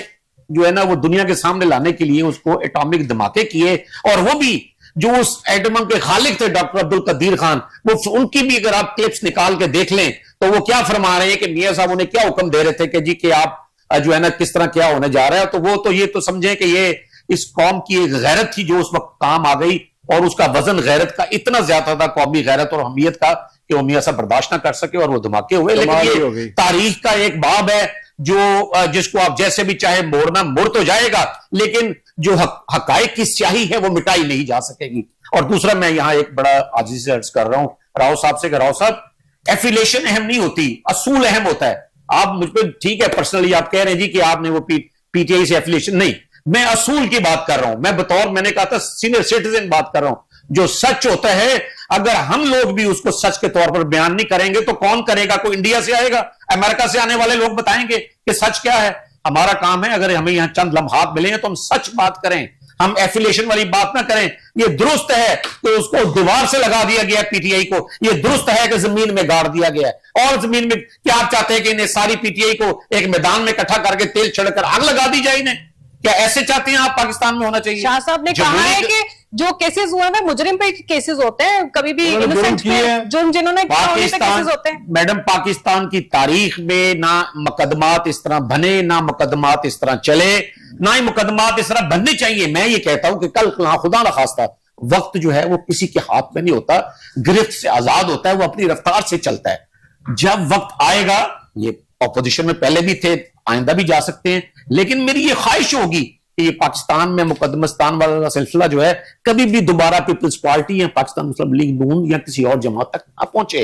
जो है ना वो दुनिया के सामने लाने के लिए उसको एटॉमिक धमाके किए, और वो भी जो उस एटम बम के खालिक थे डॉक्टर अब्दुल कदीर खान, वो उनकी भी अगर आप क्लिप्स निकाल के देख लें तो वो क्या फरमा रहे हैं कि मियां साहब उन्हें क्या हुक्म दे रहे थे कि जी कि आप जो है ना किस तरह क्या होने जा रहा है। तो वो तो ये तो समझे कि ये इस कौम की एक गैरत थी जो उस वक्त काम आ गई, और उसका वजन गैरत का इतना ज्यादा था, कौमी गैरत और हमीयत का, कि वो मियां साहब बर्दाश्त ना कर सके और वो धमाके हुए। लेकिन ये तारीख का एक बाब है जो जिसको आप जैसे भी चाहे मोड़ना मुड़ तो जाएगा, लेकिन जो हकायक की स्याही है वो मिटाई नहीं जा सकेगी। और दूसरा, मैं यहां एक बड़ा आजिज़ से अर्ज कर रहा हूं राव साहब से कि राव साहब, एफिलेशन अहम नहीं होती, असूल अहम होता है। आप मुझ पर ठीक है पर्सनली आप कह रहे हैं जी कि आपने वो पीटीआई से एफिलिएशन, नहीं, मैं असूल की बात कर रहा हूं, मैं बतौर, मैंने कहा था सीनियर सिटीजन बात कर रहा हूं। जो सच होता है, अगर हम लोग भी उसको सच के तौर पर बयान नहीं करेंगे तो कौन करेगा? कोई इंडिया से आएगा, अमेरिका से आने वाले लोग बताएंगे कि सच क्या है। हमारा काम है, अगर हमें यहां चंद लम्हात मिले तो हम सच बात करें, हम एफिलिएशन वाली बात ना करें। ये दुरुस्त है कि उसको दीवार से लगा दिया गया पीटीआई को, ये दुरुस्त है कि जमीन में गाड़ दिया गया है। और जमीन में क्या आप चाहते हैं कि इन्हें सारी पीटीआई को एक मैदान में इकट्ठा करके तेल छिड़कर आग लगा दी जाए इन्हें? क्या ऐसे चाहते हैं आप पाकिस्तान में होना चाहिए? शाह साहब ने कहा है कि जो केसेस हुए हैं मुजरिम पे केसेस होते हैं, कभी भी इनोसेंट पे जुर्म जिन्होंने किया उन्हीं पे केसेस होते हैं। मैडम, पाकिस्तान की तारीख में ना मुकदमात इस तरह बने, ना मुकदमात इस तरह चले, ना ही मुकदमात इस तरह बनने चाहिए। मैं ये कहता हूं कि कल खुदा न खास्ता वक्त जो है वो किसी के हाथ में नहीं होता, गिरफ्त से आजाद होता है, वो अपनी रफ्तार से चलता है। जब वक्त आएगा, ये ऑपोजिशन में पहले भी थे, आइंदा भी जा सकते हैं, लेकिन मेरी ये ख्वाहिश होगी कि ये पाकिस्तान में मुकदमस्तान वाला सिलसिला जो है कभी भी दोबारा पीपल्स पार्टी या पाकिस्तान मुस्लिम लीग नून या किसी और जमात तक ना पहुंचे।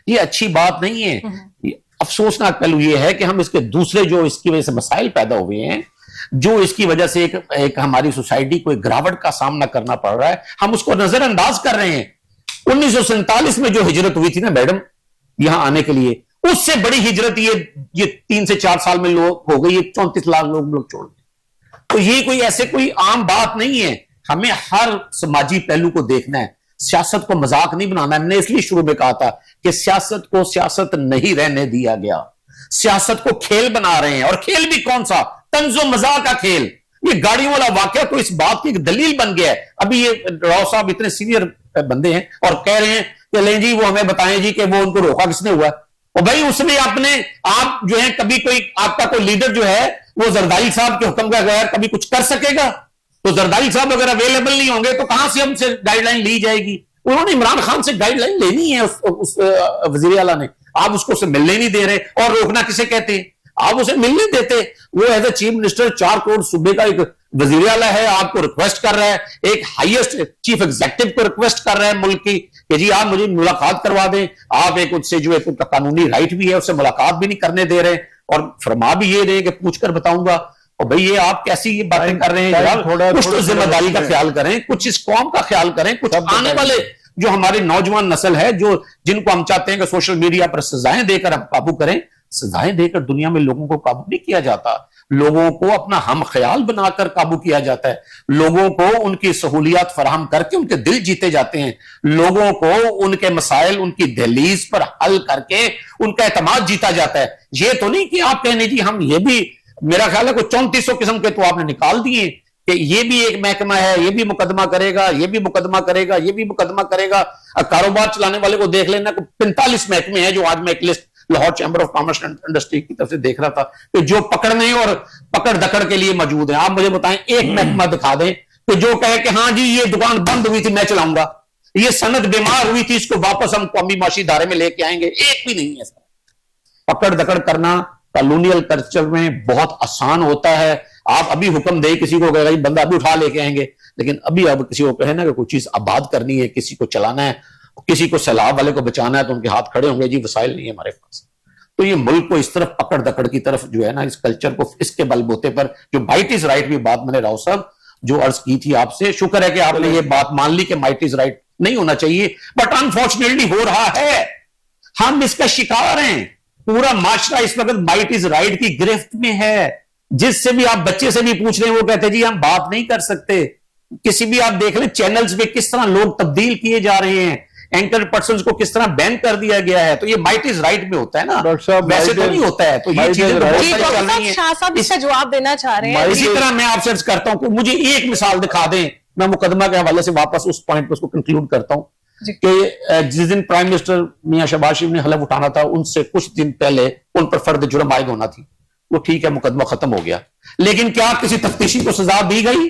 ये अच्छी बात नहीं है। ये अफसोसनाक पहलू ये है कि हम इसके दूसरे जो इसकी वजह से मसाइल पैदा हुए हैं, जो इसकी वजह से एक हमारी सोसाइटी को एक गिरावट का सामना करना पड़ रहा है, हम उसको नजरअंदाज कर रहे हैं। 1947 में जो हिजरत हुई थी ना मैडम यहां आने के लिए, उससे बड़ी हिजरत ये 3 से 4 साल में लोग हो गई, 34 लाख लोग छोड़ गए। तो ये कोई ऐसे कोई आम बात नहीं है, हमें हर समाजी पहलू को देखना है, सियासत को मजाक नहीं बनाना है। मैंने इसलिए शुरू में कहा था कि सियासत को सियासत नहीं रहने दिया गया, सियासत को खेल बना रहे हैं, और खेल भी कौन सा, तंजो मजाक का खेल। ये गाड़ियों वाला वाकया तो इस बात की एक दलील बन गया है। अभी ये राव साहब इतने सीनियर बंदे हैं और कह रहे हैं कि ले जी वो हमें बताएं जी कि वो उनको रोका किसने हुआ, और भाई उसने अपने आप जो है, कभी कोई आपका कोई लीडर जो है वो जरदारी साहब के हुक्म के बगैर कभी कुछ कर सकेगा? तो जरदारी साहब अगर अवेलेबल नहीं होंगे तो कहां से हमसे गाइडलाइन ली जाएगी? उन्होंने इमरान खान से गाइडलाइन लेनी है, उस वजीर आला ने, आप उसको उससे मिलने नहीं दे रहे। और रोकना किसे कहते हैं? आप उसे मिलने देते। वो as a chief minister 4 crore सूबे का एक वजीर आला है, आपको रिक्वेस्ट कर रहा है, एक हाईएस्ट चीफ एग्जीक्यूटिव को रिक्वेस्ट कर रहा है मुल्क की कि जी आप मुझे मुलाकात करवा दें। आप एक उससे जो एक कानूनी राइट भी है, उससे मुलाकात भी नहीं करने दे रहे, और फरमा भी ये रहे कि पूछकर बताऊंगा। और भाई ये आप कैसी ये बातें कर रहे हैं यार? कुछ तो जिम्मेदारी का ख्याल करें, कुछ इस कौम का ख्याल करें, कुछ आने वाले जो हमारी नौजवान नस्ल है, जो जिनको हम चाहते हैं कि सोशल मीडिया पर सजाएं देकर हम काबू करें। सजाएं देकर दुनिया में लोगों को काबू नहीं किया जाता, लोगों को अपना हम ख्याल बनाकर काबू किया जाता है। लोगों को उनकी सहूलियात फराहम करके उनके दिल जीते जाते हैं, लोगों को उनके मसाइल उनकी दहलीज पर हल करके उनका एतमाद जीता जाता है। ये तो नहीं कि आप कहने जी हम ये भी, मेरा ख्याल है कोई 3400 किस्म के तो आपने निकाल दिए कि ये भी एक महकमा है, ये भी मुकदमा करेगा, ये भी मुकदमा करेगा, ये भी मुकदमा करेगा। कारोबार चलाने वाले को देख लेना, 45 महकमे हैं जो आज मैं एक list Lahore chamber of commerce and industry की तरफ से देख रहा था कि जो पकड़ने और पकड़ दकड़ के लिए मौजूद है। आप मुझे बताएं एक महकमा दिखा दें कि जो कहे कि हाँ जी ये दुकान बंद हुई थी मैं चलाऊंगा, ये सनद बीमार हुई थी इसको वापस हम कौमी माशी दायरे में लेके आएंगे, एक भी नहीं है सर। पकड़ दकड़ करना कॉलोनियल कल्चर में बहुत आसान होता है। आप अभी हुक्म दे किसी को, कहेगा बंदा अभी उठा लेके आएंगे, लेकिन अभी अब किसी को कहे ना कि कोई चीज आबाद करनी है, किसी को चलाना है, किसी को सैलाब वाले को बचाना है, तो उनके हाथ खड़े होंगे जी वसाइल नहीं है हमारे पास। तो ये मुल्क को इस तरफ पकड़ दकड़ की तरफ जो है ना, इस कल्चर को इसके बलबूते पर जो माइट इज राइट भी बात मैंने राव साहब जो अर्ज की थी आपसे, शुक्र है कि आपने ये बात मान ली कि माइट इज राइट नहीं होना चाहिए, बट अनफॉर्चुनेटली हो रहा है, हम इसका शिकार हैं। पूरा माशरा इस वक्त माइट इज राइट की गिरफ्त में है। जिससे भी आप बच्चे से भी पूछ रहे हैं वो कहते हैं जी हम बात नहीं कर सकते। किसी भी आप देख लें चैनल्स पे किस तरह लोग तब्दील किए जा रहे हैं, एंकर पर्सन्स को किस तरह बैन कर दिया गया है। तो ये माइट इज राइट में होता है ना, वैसे तो नहीं होता है। तो ये चीजें बहुत सारी चल रही हैं। शाह साहब इसका जवाब देना चाह रहे हैं। इसी तरह मैं आपसे अर्ज करता हूं कि मुझे एक मिसाल दिखा दें, मैं मुकदमा के हवाले से वापस उस पॉइंट पर उसको कंक्लूड करता हूं कि जिस दिन प्राइम मिनिस्टर मियां शहबाज शरीफ ने हलफ उठाना था उनसे कुछ दिन पहले उन पर फर्द जुर्म आयद होना थी, वो ठीक है मुकदमा खत्म हो गया, लेकिन क्या किसी तफ्तीशी को सजा दी गई?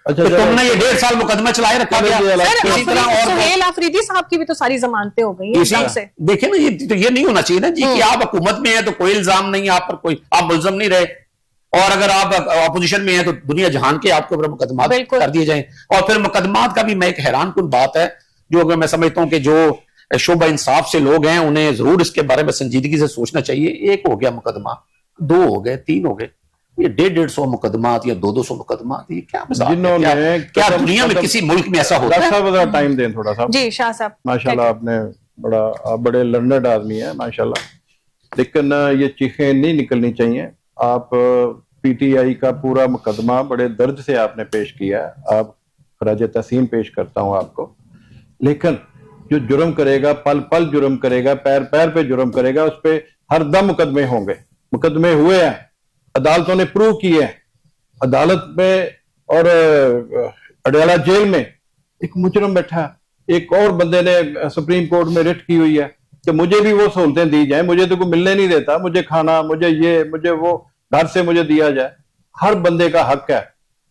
अच्छा, तो तुमने ये 1.5 साल मुकदमा चलाए रखा गया। इसी तरह सुहेल आफरीदी साहब की भी तो सारी जमानतें हो गई हैं से। देखिए ना, ये नहीं होना चाहिए ना जी कि आप हुकूमत में है तो कोई इल्जाम नहीं, आप पर कोई, आप मुलजम नहीं रहे, और अगर आप अपोजिशन में हैं तो दुनिया जहान के आपके ऊपर मुकदमा कर दिए जाएं। और फिर मुकदमात का भी मैं एक हैरान कुन बात है जो अगर मैं समझता हूं कि जो शोबा इंसाफ से लोग हैं उन्हें जरूर इसके बारे में संजीदगी से सोचना चाहिए। एक हो गया मुकदमा, 2 हो गए, 3 हो गए, ये 150 मुकदमात या 200 मुकदमात, ये क्या मजाक है? क्या दुनिया में किसी मुल्क में ऐसा होता है? टाइम दें थोड़ा सा जी शाह साहब। माशाल्लाह आपने आप बड़े लर्नर्ड आदमी है माशाल्लाह, लेकिन ये चीखें नहीं निकलनी चाहिए। आप पीटीआई का पूरा मुकदमा बड़े दर्द से आपने पेश किया है, आप खराज तहसीन पेश करता हूं आपको, लेकिन जो जुर्म करेगा, पल पल जुर्म करेगा, पैर पैर पे जुर्म करेगा, उस पर हर दम मुकदमे होंगे। मुकदमे हुए हैं, अदालतों ने प्रूव किए हैं। अदालत में और अडयाला जेल में एक मुजरम बैठा, एक और बंदे ने सुप्रीम कोर्ट में रिट की हुई है कि मुझे भी वो सहूलतें दी जाए, मुझे तो कोई मिलने नहीं देता, मुझे खाना, मुझे ये, मुझे वो, घर से मुझे दिया जाए। हर बंदे का हक है।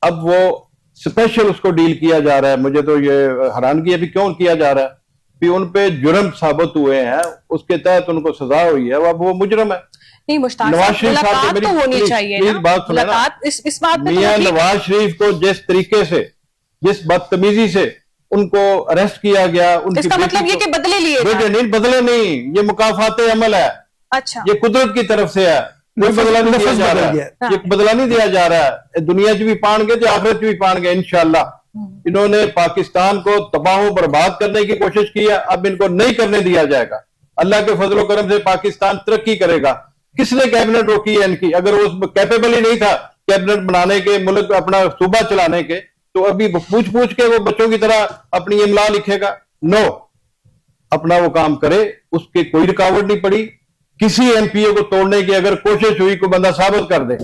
अब वो स्पेशल उसको डील किया जा रहा है। मुझे तो ये हैरानगी है भी क्यों किया जा रहा है कि उन पे जुर्म साबित हुए हैं, उसके तहत उनको सजा हुई है, अब वो मुजरम है। नहीं मुश्ताक साहब, मुलाकात तो होनी चाहिए ना। बात मुलाकात इस बात में मियां नवाज शरीफ को जिस तरीके से, जिस बदतमीजी से उनको अरेस्ट किया गया, इसका मतलब ये कि बदले लिए नहीं, बदले नहीं, ये मुकाफाते अमल है। अच्छा, ये कुदरत की तरफ से है, कोई बदला नहीं दिया जा रहा है। ये बदला नहीं दिया जा रहा है। दुनिया च भी पाएंगे तो आखिरत भी पाएंगे इंशाल्लाह। इन्होंने पाकिस्तान को तबाह बर्बाद करने की कोशिश की है, अब इनको नहीं करने दिया जाएगा। अल्लाह के फजल करम से पाकिस्तान तरक्की करेगा। किसने कैबिनेट रोकी है इनकी? अगर वो कैपेबल ही नहीं था कि कैबिनेट बनाने के, मुल्क अपना सूबा चलाने के, तो अभी पूछ पूछ के वो बच्चों की तरह अपनी इमला लिखेगा? नो, अपना वो काम करे, उसके कोई रुकावट नहीं पड़ी। किसी एमपीओ को तोड़ने की अगर कोशिश हुई, को बंदा साबित कर दे,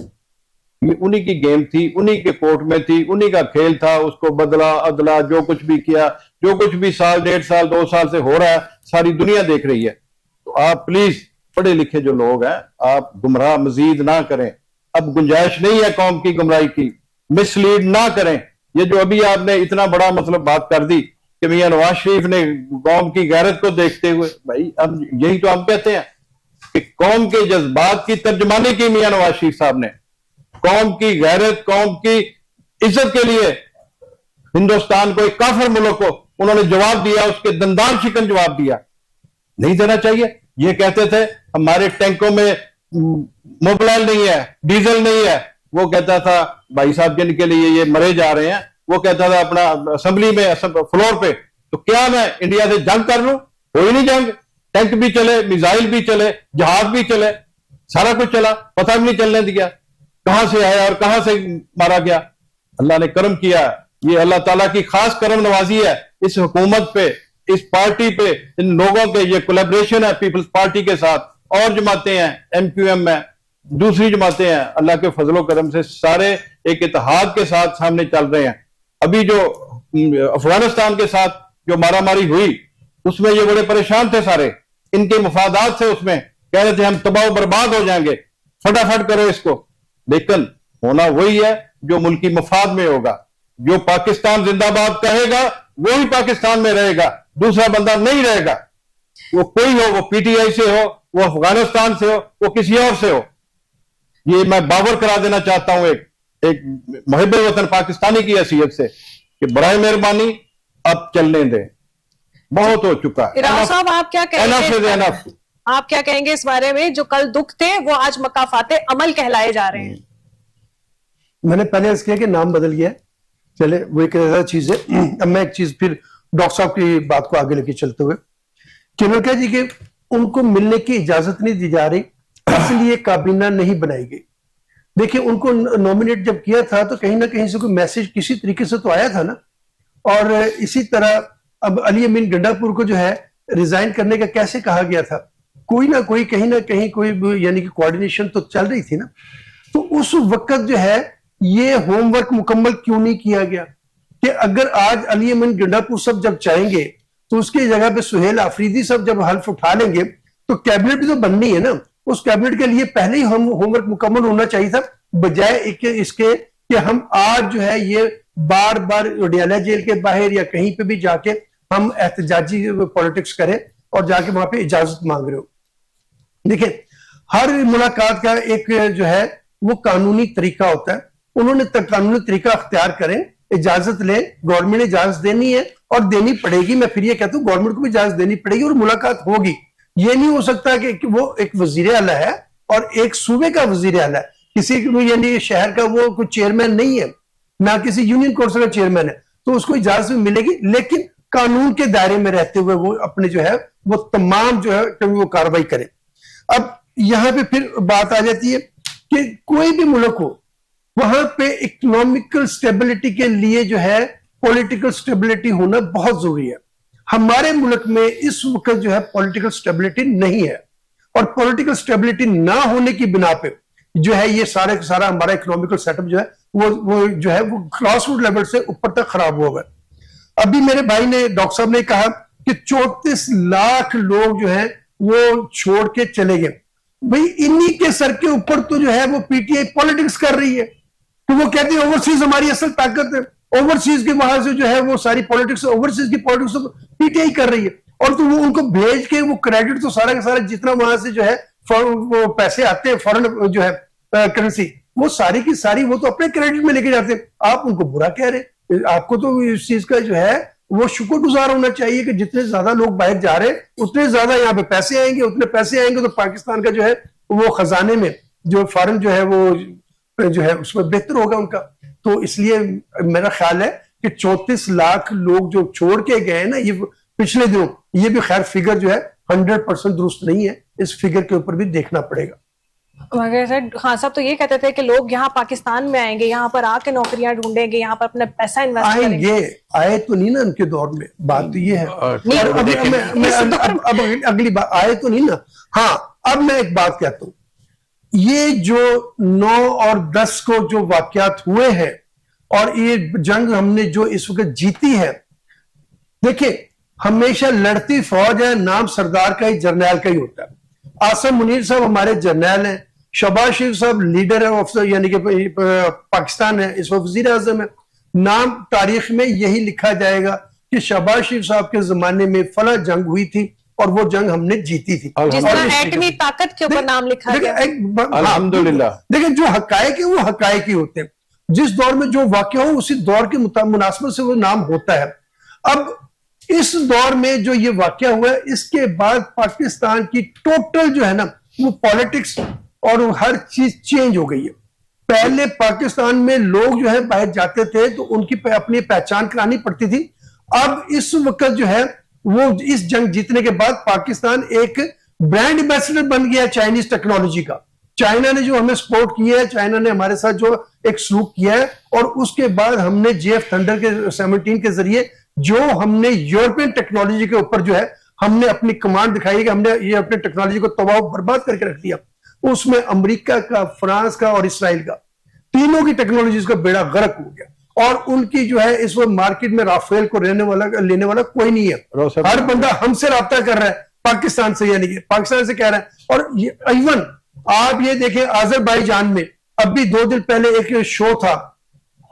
ये उन्हीं की गेम थी, उन्हीं के कोर्ट में थी, उन्हीं का खेल था, उसको बदला अदला जो कुछ भी किया, जो कुछ भी साल, 1.5 साल, 2 साल से हो रहा है, सारी दुनिया देख रही है। तो आप प्लीज पढ़े लिखे जो लोग हैं, आप गुमराह मजीद ना करें। अब गुंजाइश नहीं है कौम की गुमराही की, मिसलीड ना करें। ये जो अभी आपने इतना बड़ा मतलब बात कर दी कि मियां नवाज शरीफ ने कौम की गैरत को देखते हुए, भाई अब यही तो हम कहते हैं कि कौम के जज्बात की तर्जमानी की मियां नवाज शरीफ साहब ने, कौम की गैरत, कौम की इज्जत के लिए हिंदुस्तान को, एक काफिर मुल्क को उन्होंने जवाब दिया, उसके दंदान शिकन जवाब दिया। नहीं देना चाहिए। ये कहते थे हमारे टैंकों में मोबाइल नहीं है, डीजल नहीं है, वो कहता था भाई साहब जिनके लिए ये मरे जा रहे हैं, वो कहता था अपना असेंबली में फ्लोर पे, तो क्या मैं इंडिया से जंग कर लूं? हो ही नहीं जंग। टैंक भी चले, मिसाइल भी चले, जहाज भी चले, सारा कुछ चला, पता भी नहीं चलने दिया कहां से आया और कहां से मारा गया। अल्लाह ने करम किया। ये अल्लाह ताला की खास करम नवाजी है इस हुकूमत पे, इस पार्टी पे, इन लोगों के। ये कोलैबोरेशन है पीपल्स पार्टी के साथ, और जमातें हैं, एमक्यूएम है, दूसरी जमातें हैं, अल्लाह के फजलो करम से सारे एक इत्तेहाद के साथ सामने चल रहे हैं। अभी जो अफगानिस्तान के साथ जो मारामारी हुई, उसमें ये बड़े परेशान थे सारे, इनके मफादात से, उसमें कह रहे थे हम तबाह बर्बाद हो जाएंगे, फटाफट करो इसको। लेकिन होना वही है जो मुल्की मफाद में होगा। जो पाकिस्तान जिंदाबाद कहेगा वही पाकिस्तान में रहेगा, दूसरा बंदा नहीं रहेगा। वो कोई हो, वो पीटीआई से हो, वो अफगानिस्तान से हो, वो किसी और से हो। ये मैं बावर करा देना चाहता हूं एक मुहिब वतन पाकिस्तानी की हैसियत से कि बराए मेहरबानी अब चलने दें, बहुत हो चुका है। इराम साहब, आप क्या कहेंगे? एनफ। आप क्या कहेंगे इस बारे में? जो कल दुख थे वो आज मकाफाते अमल कहलाए जा रहे हैं। मैंने पहले इसके कि नाम बदल गया, चले वो एक अलग चीज है। अब मैं एक चीज फिर डॉक्टर साहब की बात को आगे लेके चलते हुए, चिन्हों जी के उनको मिलने की इजाजत नहीं दी जा रही, इसलिए काबीना नहीं बनाई गई। देखिए, उनको नॉमिनेट जब किया था तो कहीं ना कहीं से कोई मैसेज किसी तरीके से तो आया था ना। और इसी तरह अब अली अमीन गंडापुर को जो है रिजाइन करने का कैसे कहा गया था, कोई ना कोई कहीं ना कहीं कोई यानी कि कोऑर्डिनेशन तो चल रही थी ना। तो उस वक्त जो है ये होमवर्क मुकम्मल क्यों नहीं किया गया कि अगर आज अली अमीन गंडापुर सब जब चाहेंगे तो उसकी जगह पे सुहेल आफरीदी सब जब हल्फ उठा लेंगे तो कैबिनेट भी तो बननी है ना। उस कैबिनेट के लिए पहले ही हम होमवर्क मुकम्मल होना चाहिए था, बजाय इसके कि हम आज जो है ये बार बार उडियाला जेल के बाहर या कहीं पे भी जाके हम एहतजाजी पॉलिटिक्स करें और जाके वहां पे इजाजत मांग रहे हो। देखिए, हर मुलाकात का एक जो है वो कानूनी तरीका होता है। उन्होंने कानूनी तरीका अख्तियार करें, इजाजत लें, गवर्नमेंट ने इजाजत देनी है और देनी पड़ेगी। मैं फिर ये कहता हूँ गवर्नमेंट को भी इजाजत देनी पड़ेगी और मुलाकात होगी। ये नहीं हो सकता कि वो एक वजीर आला है और एक सूबे का वजीर आला है, किसी यानी शहर का वो कोई चेयरमैन नहीं है, ना किसी यूनियन काउंसिल का चेयरमैन है, तो उसको इजाजत मिलेगी, लेकिन कानून के दायरे में रहते हुए वो अपने जो है वो तमाम जो है वो कार्रवाई करे। अब यहां पे फिर बात आ जाती है कि कोई भी मुल्क हो, वहां पे इकोनॉमिकल स्टेबिलिटी के लिए जो है पॉलिटिकल स्टेबिलिटी होना बहुत जरूरी है। हमारे मुल्क में इस वक्त जो है पॉलिटिकल स्टेबिलिटी नहीं है, और पॉलिटिकल स्टेबिलिटी ना होने की बिना पे जो है ये सारा हमारा इकोनॉमिकल सेटअप जो है वो जो है वो ग्रास रूट लेवल से ऊपर तक खराब हो गया। अभी मेरे भाई ने, डॉक्टर साहब ने कहा कि 34 लाख लोग जो है वो छोड़ के चले गए। भाई इन्हीं के सर के ऊपर तो जो है वो पीटीआई पॉलिटिक्स कर रही है। तो वो कहते हैं ओवरसीज हमारी असल ताकत है, ओवरसीज के वहां से जो है वो सारी पॉलिटिक्स, ओवरसीज की पॉलिटिक्स तो पीटीआई कर रही है। और तो वो उनको भेज के वो क्रेडिट तो सारा का सारा जितना वहां से जो है वो पैसे आते हैं फॉरेन जो है करेंसी, वो सारी की सारी वो तो अपने क्रेडिट में लेके जाते हैं। आप उनको बुरा कह रहे। आपको तो इस चीज का जो है वो शुक्रगुजार होना चाहिए कि जितने ज्यादा लोग बाहर जा रहे हैं उतने ज्यादा यहाँ पे पैसे आएंगे, उतने पैसे आएंगे तो पाकिस्तान का जो है वो खजाने में जो फॉरेन जो है वो जो है उसमें बेहतर होगा उनका। तो इसलिए मेरा ख्याल है कि 34 लाख लोग जो छोड़ के गए ना ये पिछले दिनों, ये भी खैर फिगर जो है 100% दुरुस्त नहीं है, इस फिगर के ऊपर भी देखना पड़ेगा। मगर सर हाँ सब तो ये कहते थे कि लोग यहाँ पाकिस्तान में आएंगे, यहाँ पर आके नौकरियां ढूंढेंगे, यहाँ पर अपना पैसा इन्वेस्ट करेंगे। आएंगे, आए तो नहीं ना उनके दौर में, बात तो ये है। नहीं, और अब अगली बात, आए तो नहीं ना। हाँ, अब मैं एक बात कहता हूं, ये जो 9 और 10 को जो वाकयात हुए हैं और ये जंग हमने जो इस वक्त जीती है, देखिए हमेशा लड़ती फौज है, नाम सरदार का ही जर्नैल का ही होता है। आसिम मुनीर साहब हमारे जर्नैल हैं, शहबाज शरीफ साहब लीडर है ऑफिसर यानी कि पाकिस्तान है, इस वक्त वजीर आजम है। नाम तारीख में यही लिखा जाएगा कि शहबाज शरीफ साहब के जमाने में फला जंग हुई थी और वो जंग हमने जीती थी। जिसका एटमी ताकत के ऊपर नाम लिखा गया। अल्हम्दुलिल्लाह। देखिए जो हकायक है वो हकायक ही होते हैं, जिस दौर में जो वाकया हो उसी दौर के मुनासिबत से वो नाम होता है। अब इस दौर में जो ये वाकया हुआ है, इसके बाद पाकिस्तान की टोटल जो है ना वो पॉलिटिक्स और हर चीज चेंज हो गई है। पहले पाकिस्तान में लोग जो है बाहर जाते थे तो उनकी अपनी पहचान करानी पड़ती थी। अब इस वक्त जो है वो इस जंग जीतने के बाद पाकिस्तान एक ब्रांड एम्बेसडर बन गया चाइनीज टेक्नोलॉजी का। चाइना ने जो हमें सपोर्ट किया है, चाइना ने हमारे साथ जो एक सलूक किया है, और उसके बाद हमने जेएफ थंडर के 17 के जरिए जो हमने यूरोपियन टेक्नोलॉजी के ऊपर जो है हमने अपनी कमांड दिखाई है कि हमने ये अपने टेक्नोलॉजी को तबाह बर्बाद करके रख दिया। उसमें अमेरिका का, फ्रांस का और इसराइल का, तीनों की टेक्नोलॉजी का बेड़ा गर्क हो गया। और उनकी जो है इस वक्त मार्केट में राफेल को लेने वाला कोई नहीं है। हर बंदा हमसे राब्ता कर रहा है पाकिस्तान से, यानी कि पाकिस्तान से कह रहा है। और इवन आप ये देखें अजरबैजान में अभी 2 दिन पहले एक शो था,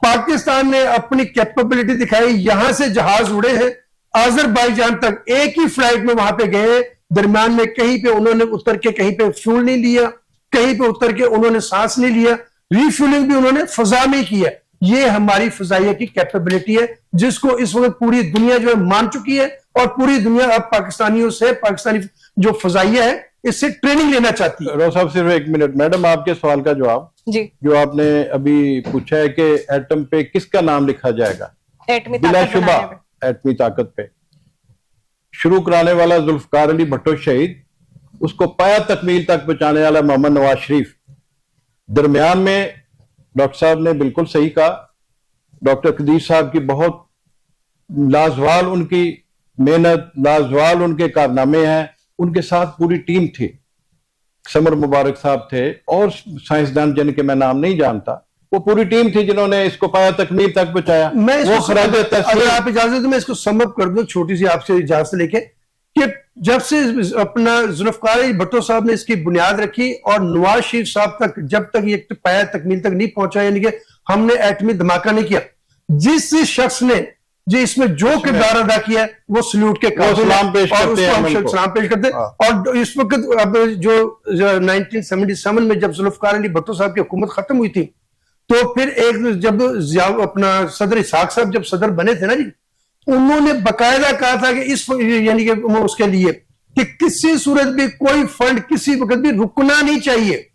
पाकिस्तान ने अपनी कैपेबिलिटी दिखाई, यहां से जहाज उड़े हैं अजरबैजान तक, एक ही फ्लाइट में वहां पे गए, दरम्यान में कहीं पे उन्होंने उतर के कहीं पे फ्यूल नहीं लिया, कहीं पे उतर के उन्होंने सांस नहीं लिया, रिफ्यूलिंग भी उन्होंने फजा में किया। ये हमारी फजाइया की कैपेबिलिटी है जिसको इस वक्त पूरी दुनिया जो है मान चुकी है, और पूरी दुनिया अब पाकिस्तानियों से, पाकिस्तानी जो फजाइया है इससे ट्रेनिंग लेना चाहती है। रोज साहब सिर्फ 1 मिनट, मैडम आपके सवाल का जवाब जी, जो आपने अभी पूछा है कि एटम पे किसका नाम लिखा जाएगा, एटमी बिलाशुबा एटमी ताकत पे शुरू कराने वाला जुल्फकार अली भट्टो शहीद, उसको पाया तकमील तक पहुंचाने वाला मोहम्मद नवाज शरीफ। दरमियान में डॉक्टर साहब ने बिल्कुल सही कहा, डॉक्टर कदीर साहब की बहुत लाजवाल उनकी मेहनत, लाजवाल उनके कारनामे हैं, उनके साथ पूरी टीम थी। समर मुबारक साहब थे और साइंसदान जिनके मैं नाम नहीं जानता, वो पूरी टीम थी जिन्होंने इसको पाया तकमील तक पहुंचाया। मैं वो अगर आप इजाजत तो मैं इसको समअप कर दूं छोटी सी आपसे इजाजत लेके, कि जब से अपना जुल्फकार अली भट्टो साहब ने इसकी बुनियाद रखी और नवाज शरीफ साहब तक जब तक ये पाया तकमील तक नहीं पहुंचा, यानी कि हमने एटमी धमाका नहीं किया, जिस जिस शख्स ने जो इसमें जो किरदार अदा किया है वो सल्यूट के सलाम पेश करते हैं, सलाम पेश करते हैं। और इस वक्त अब जो 1977 में जब जुल्फकार अली भट्टो साहब की हुकूमत खत्म हुई थी, तो फिर एक जब अपना सदर इसहाक साहब जब सदर बने थे ना जी, उन्होंने बकायदा कहा था कि इस यानी कि उसके लिए कि किसी सूरत भी कोई फंड किसी वक्त भी रुकना नहीं चाहिए,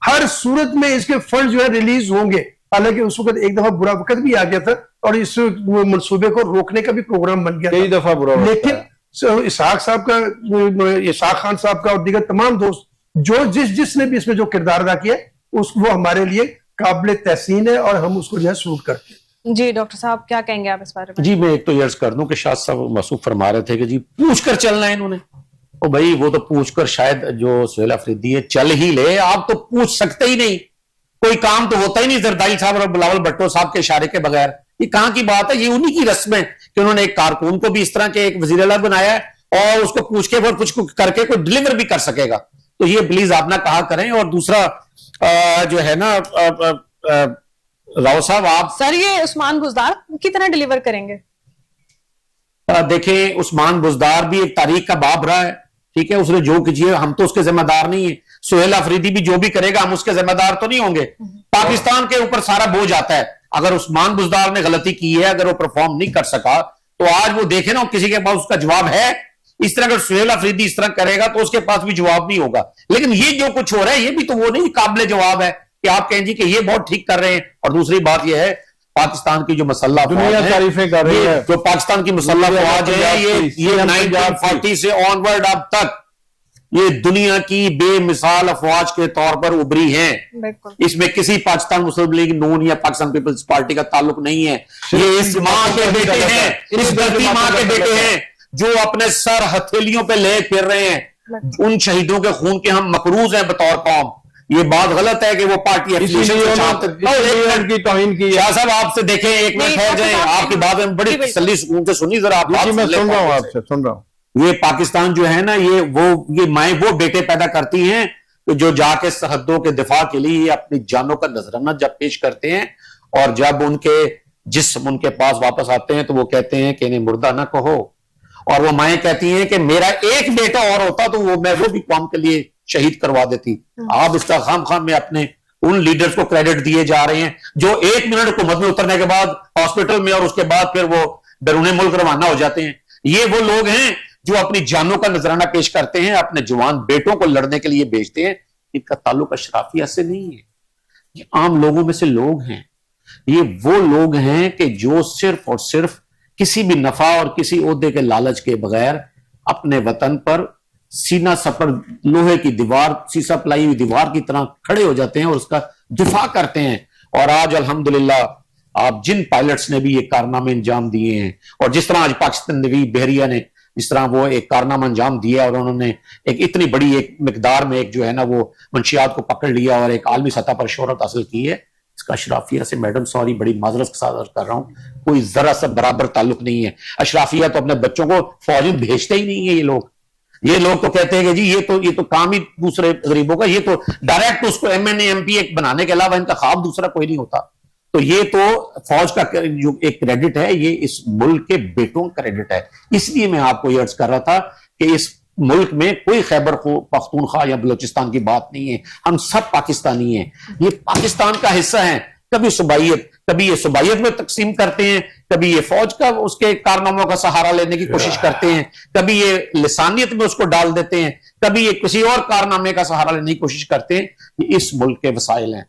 हर सूरत में इसके फंड जो है रिलीज होंगे। हालांकि उस वक्त एक दफा बुरा वक्त भी आ गया था और इस मंसूबे को रोकने का भी प्रोग्राम बन गया, कई दफा बुरा, लेकिन इसहाक साहब का, इसहाक खान साहब का और दीगर तमाम दोस्त जो जिसने भी इसमें जो किरदार अदा किया वो हमारे लिए काबिल तहसीन है और हम उसको जो है सलूट करते हैं। जी डॉक्टर साहब क्या कहेंगे आप इस बारे में? जी मैं एक तो ये अर्ज कर दूं कि शाह साहब मसूफ फरमा रहे थे कि जी पूछ कर चलना है इन्होंने, ओ भाई वो तो पूछ कर शायद जो सुहेल अफरीदी है चल ही ले, आप तो पूछ सकते ही नहीं, कोई काम तो होता ही नहीं जरदारी साहब और बिलावल भट्टो साहब के इशारे के बगैर। ये कहां की बात है, ये उन्हीं की रस्म है कि उन्होंने एक कारकुन को भी इस तरह के एक वजीर आला बनाया है और उसको पूछ के कुछ करके कोई डिलीवर भी कर सकेगा। तो ये प्लीज आप ना कहा करें। और दूसरा जो है ना राव साहब, आप सर ये उस्मान बुजदार कितना डिलीवर करेंगे? देखें उस्मान बुजदार भी एक तारीख का बाब रहा है, ठीक है, उसने जो कीजिए हम तो उसके जिम्मेदार नहीं है। सुहेल अफरीदी भी जो भी करेगा हम उसके जिम्मेदार तो नहीं होंगे। पाकिस्तान के ऊपर सारा बोझ आता है। अगर उस्मान बुजदार ने गलती की है, अगर वो परफॉर्म नहीं कर सका, तो आज वो देखे ना किसी के पास उसका जवाब है। इस तरह अगर सुहेल अफरीदी इस तरह करेगा तो उसके पास भी जवाब नहीं होगा। लेकिन ये जो कुछ हो रहा है ये भी तो वो नहीं काबिल जवाब है कि आप कहें जी कि ये बहुत ठीक कर रहे हैं। और दूसरी बात यह है पाकिस्तान की जो मसल्ला दुनिया तारीफें कर रही है, जो पाकिस्तान की मसल्ला फौज है, ये 1940 से ऑनवर्ड अब तक ये दुनिया की बेमिसाल अफवाज के तौर पर उभरी हैं। बिल्कुल। इसमें किसी पाकिस्तान मुस्लिम लीग नून या पाकिस्तान पीपल्स पार्टी का ताल्लुक नहीं है। ये इस मां के बेटे हैं, इस धरती मां के बेटे हैं जो अपने सर हथेलियों पे ले फिर रहे हैं। उन शहीदों के खून के हम मकरूज हैं बतौर कौम। ये बात गलत है कि वो पार्टी की तौहीन की। शाह साहब आपसे देखें, एक मिनट ठहर जाएं, आपकी बात में बड़ी तसल्ली सुकून से सुनी, जरा आप बात मैं सुन रहा हूं, आपसे सुन रहा हूं। ये पाकिस्तान जो है ना, ये माएं वो बेटे पैदा करती हैं तो जो जाके सरहदों के दिफा के लिए अपनी जानों का नजराना जब पेश करते हैं, और जब उनके जिस्म उनके पास वापस आते हैं तो वो कहते हैं कि इन्हें मुर्दा ना कहो। और वो माएं कहती हैं कि मेरा एक बेटा और होता तो मैं वो भी कौम के लिए शहीद करवा देती। आप इसका खाम में अपने उन लीडर्स को क्रेडिट दिए जा रहे हैं जो 1 मिनट हुकूमत में उतरने के बाद हॉस्पिटल में और उसके बाद फिर वो बैरून मुल्क रवाना हो जाते हैं। ये वो लोग हैं जो अपनी जानों का नजराना पेश करते हैं, अपने जवान बेटों को लड़ने के लिए भेजते हैं। इनका ताल्लुक अशराफिया से नहीं है, ये आम लोगों में से लोग हैं। ये वो लोग हैं कि जो सिर्फ और सिर्फ किसी भी नफा और किसी ओहदे के लालच के बगैर अपने वतन पर सीना सपर लोहे की दीवार, सीसा पलाई हुई दीवार की तरह खड़े हो जाते हैं और उसका दिफा करते हैं। और आज अल्हम्दुलिल्लाह आप जिन पायलट्स ने भी ये कारनामे अंजाम दिए हैं, और जिस तरह आज पाकिस्तान नवी बहरिया ने जिस तरह वो एक कारनामा अंजाम दिया और उन्होंने एक इतनी बड़ी एक मिकदार में एक जो है ना वो मंशियात को पकड़ लिया और एक आलमी सतह पर शोहरत हासिल की है, इसका अशराफिया से मैडम सॉरी बड़ी माजरत के साथ अर्ज कर रहा हूं, कोई जरा सा बराबर ताल्लुक नहीं है। अशराफिया तो अपने बच्चों को फौज में भेजते ही नहीं है। ये लोग तो कहते हैं कि जी ये तो काम ही दूसरे गरीबों का, ये तो डायरेक्ट उसको MNA MP एक बनाने के अलावा इनका ख्वाब दूसरा कोई नहीं होता। तो ये तो फौज का जो एक क्रेडिट है, ये इस मुल्क के बेटों का क्रेडिट है। इसलिए मैं आपको ये अर्ज कर रहा था कि इस मुल्क में कोई खैबर पख्तूनख्वा या बलोचिस्तान की बात नहीं है, हम सब पाकिस्तानी हैं। ये पाकिस्तान का हिस्सा है। कभी ये सुबाइयत में तकसीम करते हैं, कभी ये फौज का उसके कारनामों का सहारा लेने की कोशिश करते हैं, कभी ये लिसानियत में उसको डाल देते हैं, कभी ये किसी और कारनामे का सहारा लेने की कोशिश करते हैं। ये इस मुल्क के वसाइल हैं।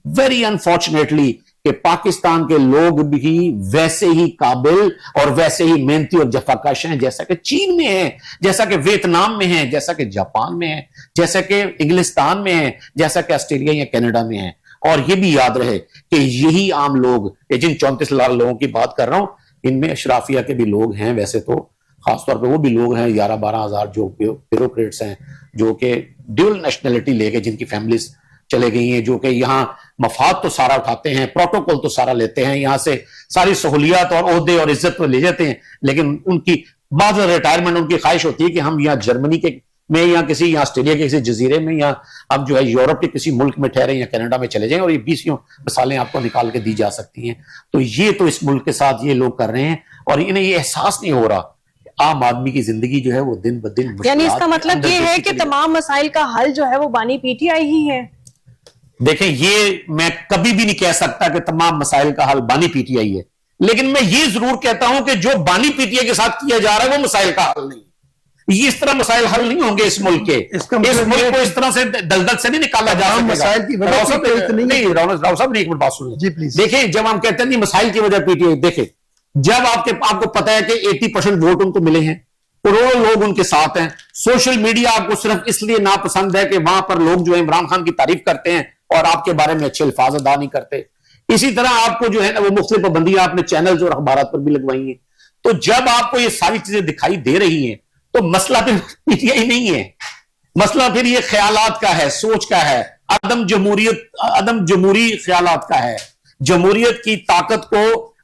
वेरी अनफॉर्चुनेटली कि पाकिस्तान के लोग भी वैसे ही काबिल और वैसे ही मेहनती और जफाकश हैं जैसा कि चीन में है, जैसा कि वियतनाम में है, जैसा कि जापान में है, जैसा कि इंग्लिस्तान में है, जैसा कि ऑस्ट्रेलिया या कनाडा में है। और ये भी याद रहे कि यही आम लोग, जिन 34 लाख लोगों की बात कर रहा हूं, इनमें अशराफिया के भी लोग हैं। वैसे तो खासतौर पर वो भी लोग हैं 11-12 हजार जो ब्यूरोक्रेट्स हैं, जो कि ड्यूल नेशनलिटी लेके जिनकी फैमिलीज चले गई हैं, जो कि यहाँ मफाद तो सारा उठाते हैं, प्रोटोकॉल तो सारा लेते हैं, यहाँ से सारी सहूलियात और ओहदे और इज्जत तो ले जाते हैं, लेकिन उनकी बाद रिटायरमेंट उनकी ख्वाहिश होती है कि हम यहाँ जर्मनी के में या किसी या ऑस्ट्रेलिया के किसी जजीरे में या अब जो है यूरोप के किसी मुल्क में ठहरे या कनाडा में चले जाएं, और ये 20 मिसालें आपको निकाल के दी जा सकती हैं। तो ये तो इस मुल्क के साथ ये लोग कर रहे हैं और इन्हें ये एहसास नहीं हो रहा आम आदमी की जिंदगी जो है वो दिन ब दिन, यानी इसका मतलब ये है कि तमाम मसाइल का हल जो है वो बानी पीटीआई ही है। देखें, ये मैं कभी भी नहीं कह सकता कि तमाम मसाइल का हल बानी पीटीआई है, लेकिन मैं ये जरूर कहता हूं कि जो बानी पीटीआई के साथ किया जा रहा है वो मसाइल का हल नहीं। ये इस तरह मसाइल हल नहीं होंगे इस मुल्क के। इस मुल्क को इस तरह से दलदल से नहीं निकाला जा सकता। मसाइल की वजह राव साहब ने एक मिनट बात सुन जी प्लीज। देखें, जब हम कहते हैं नहीं मसाइल की वजह पीटीआई, देखें जब आपको पता है कि 80% वोट उनको मिले हैं, करोड़ों लोग उनके साथ हैं, सोशल मीडिया आपको सिर्फ इसलिए नापसंद है कि वहां पर लोग जो है इमरान खान की तारीफ करते हैं और आपके बारे में अच्छे अल्फाज अदा नहीं करते। इसी तरह आपको जो है ना वो मुख्तलिफ पाबंदियां आपने चैनल्स और अखबारात पर भी लगवाई हैं। तो जब आपको ये सारी चीजें दिखाई दे रही हैं तो मसला फिर पीटीआई नहीं है, मसला फिर ये ख्यालात का है, सोच का है, अदम जमहूरी ख्यालात का है, जमहूरियत की ताकत को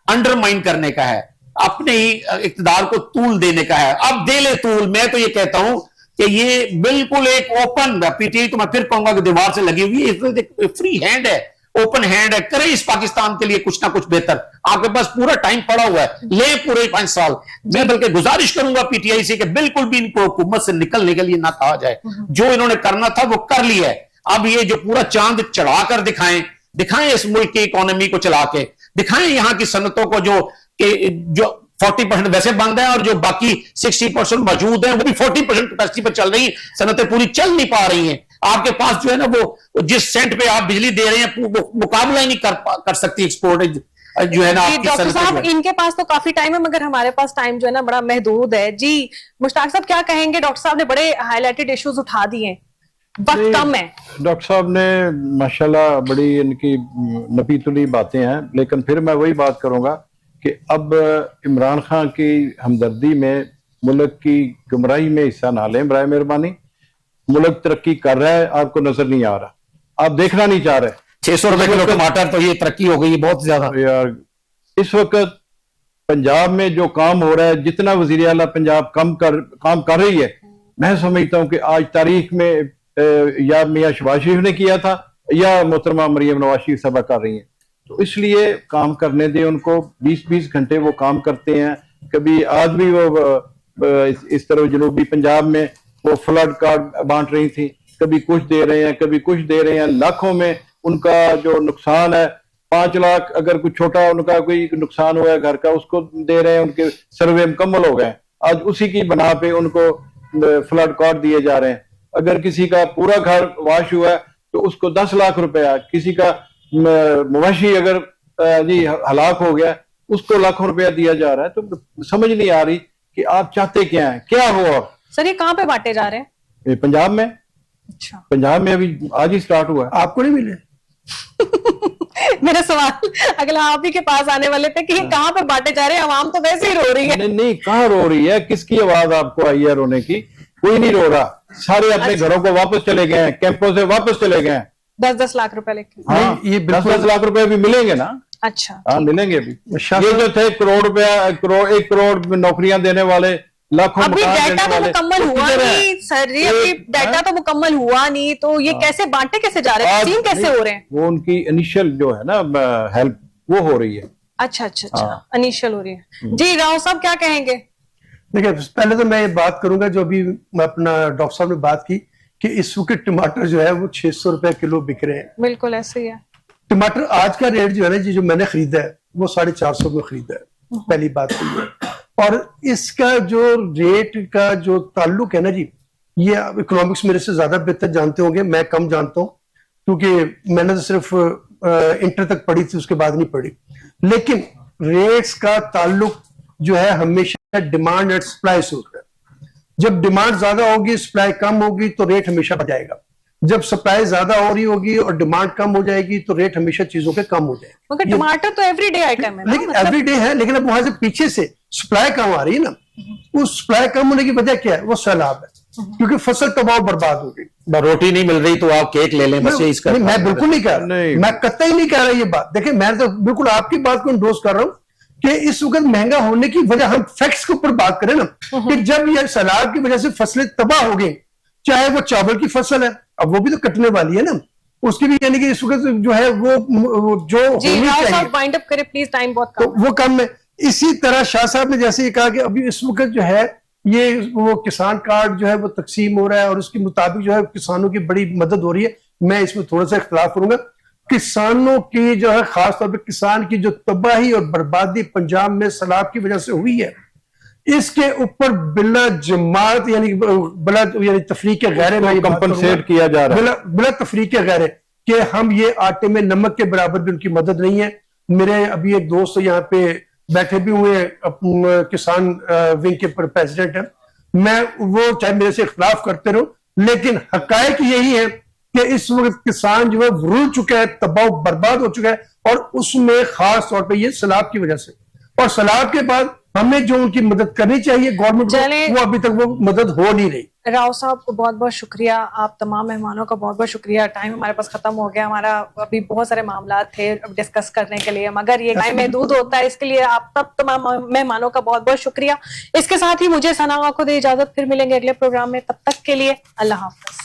अंडरमाइन करने का है, अपने ही इक्तदार को तूल देने का है। अब दे ले तूल। मैं तो ये कहता हूं कि ये बिल्कुल एक ओपन पीटीआई, तो मैं फिर कहूंगा कि दीवार से लगी हुई है, फ्री हैंड है, ओपन हैंड है, करे इस पाकिस्तान के लिए कुछ ना कुछ बेहतर। आपके पास पूरा टाइम पड़ा हुआ है, ले पूरे 5 साल। मैं बल्कि गुजारिश करूंगा पीटीआई से कि बिल्कुल भी इनको हुकूमत से निकलने के लिए ना कहा जाए। जो इन्होंने करना था वो कर लिया है। अब ये जो पूरा चांद चढ़ाकर दिखाएं इस मुल्क की इकोनॉमी को चला के दिखाएं, यहां की सनतों को जो 40% वैसे बंद है और जो बाकी 60% मौजूद है वो भी 40% कैपेसिटी पर चल रही है। सनतें पूरी चल नहीं पा रही हैं। आपके पास जो है ना वो जिस सेंट पे आप बिजली दे रहे हैं वो मुकाबला ही नहीं कर सकती एक्सपोर्ट जो है ना जी आपकी डॉक्टर सनतें साहब, जो है। इनके पास तो काफी टाइम है मगर हमारे पास टाइम जो है ना बड़ा महदूद है। जी मुश्ताक साहब क्या कहेंगे? डॉक्टर साहब ने बड़े हाईलाइटेड इश्यूज उठा दिए, वक्त नहीं, कम है। डॉक्टर साहब ने माशाल्लाह बड़ी इनकी नपीतुली बातें हैं, लेकिन फिर मैं वही बात करूंगा कि अब इमरान खान की हमदर्दी में मुल्क की गुमराही में हिस्सा ना लें, बराए मेहरबानी। मुल्क तरक्की कर रहा है, आपको नजर नहीं आ रहा, आप देखना नहीं चाह रहे। 600 रुपए किलो टमाटर, तो ये तरक्की हो गई है बहुत ज्यादा। यार इस वक्त पंजाब में जो काम हो रहा है, जितना वजीर आला पंजाब काम कर रही है, मैं समझता हूं कि आज तारीख में या मियां शहबाज शरीफ ने किया था या मोहतरमा मरियम नवाज शरीफ सभा कर रही है। तो इसलिए काम करने दें उनको, 20-20 घंटे वो काम करते हैं। कभी आज भी वो इस तरह जनूबी पंजाब में वो फ्लड कार्ड बांट रही थी, कभी कुछ दे रहे हैं, कभी कुछ दे रहे हैं। लाखों में उनका जो नुकसान है, 5 लाख अगर कुछ छोटा उनका कोई नुकसान हुआ है घर का, उसको दे रहे हैं। उनके सर्वे मुकम्मल हो गए, आज उसी की बना पे उनको फ्लड कार्ड दिए जा रहे हैं। अगर किसी का पूरा घर वाश हुआ है तो उसको 10 लाख रुपया, किसी का मवेशी अगर जी हलाक हो गया उसको लाखों रुपया दिया जा रहा है। तो समझ नहीं आ रही कि आप चाहते क्या हैं, क्या हो। और सर ये कहाँ पे बांटे जा रहे हैं? ये पंजाब में, अच्छा पंजाब में अभी आज ही स्टार्ट हुआ है। आपको नहीं मिले? मेरा सवाल अगला आप ही के पास आने वाले थे कि ये कहाँ पे बांटे जा रहे हैं, आवाम तो वैसे ही रो रही है। नहीं नहीं, कहाँ रो रही है? किसकी आवाज आपको आई है रोने की? कोई नहीं रो रहा, सारे अपने अच्छा। घरों को वापस चले गए हैं, कैंपों से वापस चले गए हैं। 10-10 लाख रुपए लेके। हाँ, नहीं, ये 10-10 लाख रुपए भी मिलेंगे ना। अच्छा हाँ मिलेंगे अभी। शाह ये जो थे करोड़ रुपया, 1 करोड़ नौकरियां देने वाले, लाखों अभी मकान डाटा देने तो वाले, मुकम्मल हुआ किधर हैं? नहीं सर, ये अभी डाटा तो मुकम्मल हुआ नहीं, तो ये कैसे बांटे कैसे जा रहे हैं, आज तकसीम कैसे नहीं, हो रहे हैं? वो उनकी इनिशियल जो है ना हेल्प वो हो रही है। अच्छा अच्छा अच्छा, इनिशियल हो रही है। जी राव साहब क्या कहेंगे? देखिए, पहले तो मैं ये बात करूंगा जो अभी अपना डॉक्टर साहब ने बात की कि इस वक्त टमाटर जो है वो 600 रुपए किलो बिक रहे हैं। बिल्कुल ऐसे ही है। टमाटर आज का रेट जो है ना जी, जो मैंने खरीदा है वो 450 में खरीदा है, पहली बात तो ये। और इसका जो रेट का जो ताल्लुक है ना जी, ये इकोनॉमिक्स मेरे से ज्यादा बेहतर जानते होंगे, मैं कम जानता हूँ क्योंकि मैंने तो सिर्फ इंटर तक पढ़ी थी, उसके बाद नहीं पढ़ी। लेकिन रेट्स का ताल्लुक जो है हमेशा डिमांड एंड सप्लाई से होता है। जब डिमांड ज्यादा होगी, सप्लाई कम होगी, तो रेट हमेशा बढ़ जाएगा। जब सप्लाई ज्यादा हो रही होगी और डिमांड कम हो जाएगी तो रेट हमेशा चीजों के कम हो जाएंगे। मगर टमाटर तो एवरीडे आइटम है ना, लेकिन मतलब एवरीडे है, लेकिन अब वहां से पीछे से सप्लाई कम आ रही है ना। उस सप्लाई कम होने की वजह क्या है? वो सैलाब है, क्योंकि फसल तबाह बर्बाद हो गई। रोटी नहीं मिल रही तो आप केक ले लें, बस ये इसका। नहीं, मैं बिल्कुल नहीं कह रहा, नहीं। मैं कतई नहीं कह रहा ये बात। देखिए, मैं तो बिल्कुल आपकी बात को इंडोर्स कर रहा हूं कि इस वक्त महंगा होने की वजह, हम फैक्ट्स के ऊपर बात करें ना, कि जब ये सैलाब की वजह से फसलें तबाह हो गई, चाहे वो चावल की फसल है, अब वो भी तो कटने वाली है ना, उसकी भी यानी कि इस वक्त जो है वो जो जी होनी राव चाहिए साहब वाइंड अप करें प्लीज, टाइम बहुत तो कम है। वो कम है। इसी तरह शाह साहब ने जैसे ये कहा कि अभी इस वक्त जो है ये वो किसान कार्ड जो है वो तकसीम हो रहा है और उसके मुताबिक जो है किसानों की बड़ी मदद हो रही है। मैं इसमें थोड़ा सा इख्तलाफ करूंगा। किसानों की जो है, खासतौर पर किसान की जो तबाही और बर्बादी पंजाब में सैलाब की वजह से हुई है, इसके ऊपर बिला जमात यानी बिला यानी तफरीक गैर में कंपनसेट किया जा रहा है। बिला तफरीक गैर कि हम ये आटे में नमक के बराबर भी उनकी मदद नहीं है। मेरे अभी एक दोस्त यहाँ पे बैठे भी हुए किसान विंग के प्रेसिडेंट है, मैं वो चाहे मेरे से इख्तलाफ करते रहो, लेकिन हकायक यही है कि इस वक्त किसान जो है रुल चुका है, तबाह बर्बाद हो चुका है, और उसमें खास तौर पे ये सैलाब की वजह से। और सैलाब के बाद हमें जो उनकी मदद करनी चाहिए गवर्नमेंट को, वो अभी तक वो मदद हो नहीं रही। राव साहब को बहुत बहुत शुक्रिया, आप तमाम मेहमानों का बहुत बहुत शुक्रिया। टाइम हमारे पास खत्म हो गया, हमारा अभी बहुत सारे मामला थे डिस्कस करने के लिए, मगर ये टाइम महदूद होता है, इसके लिए आप तमाम मेहमानों का बहुत बहुत शुक्रिया। इसके साथ ही मुझे सना को दे इजाजत, फिर मिलेंगे अगले प्रोग्राम में, तब तक के लिए अल्लाह हाफिज।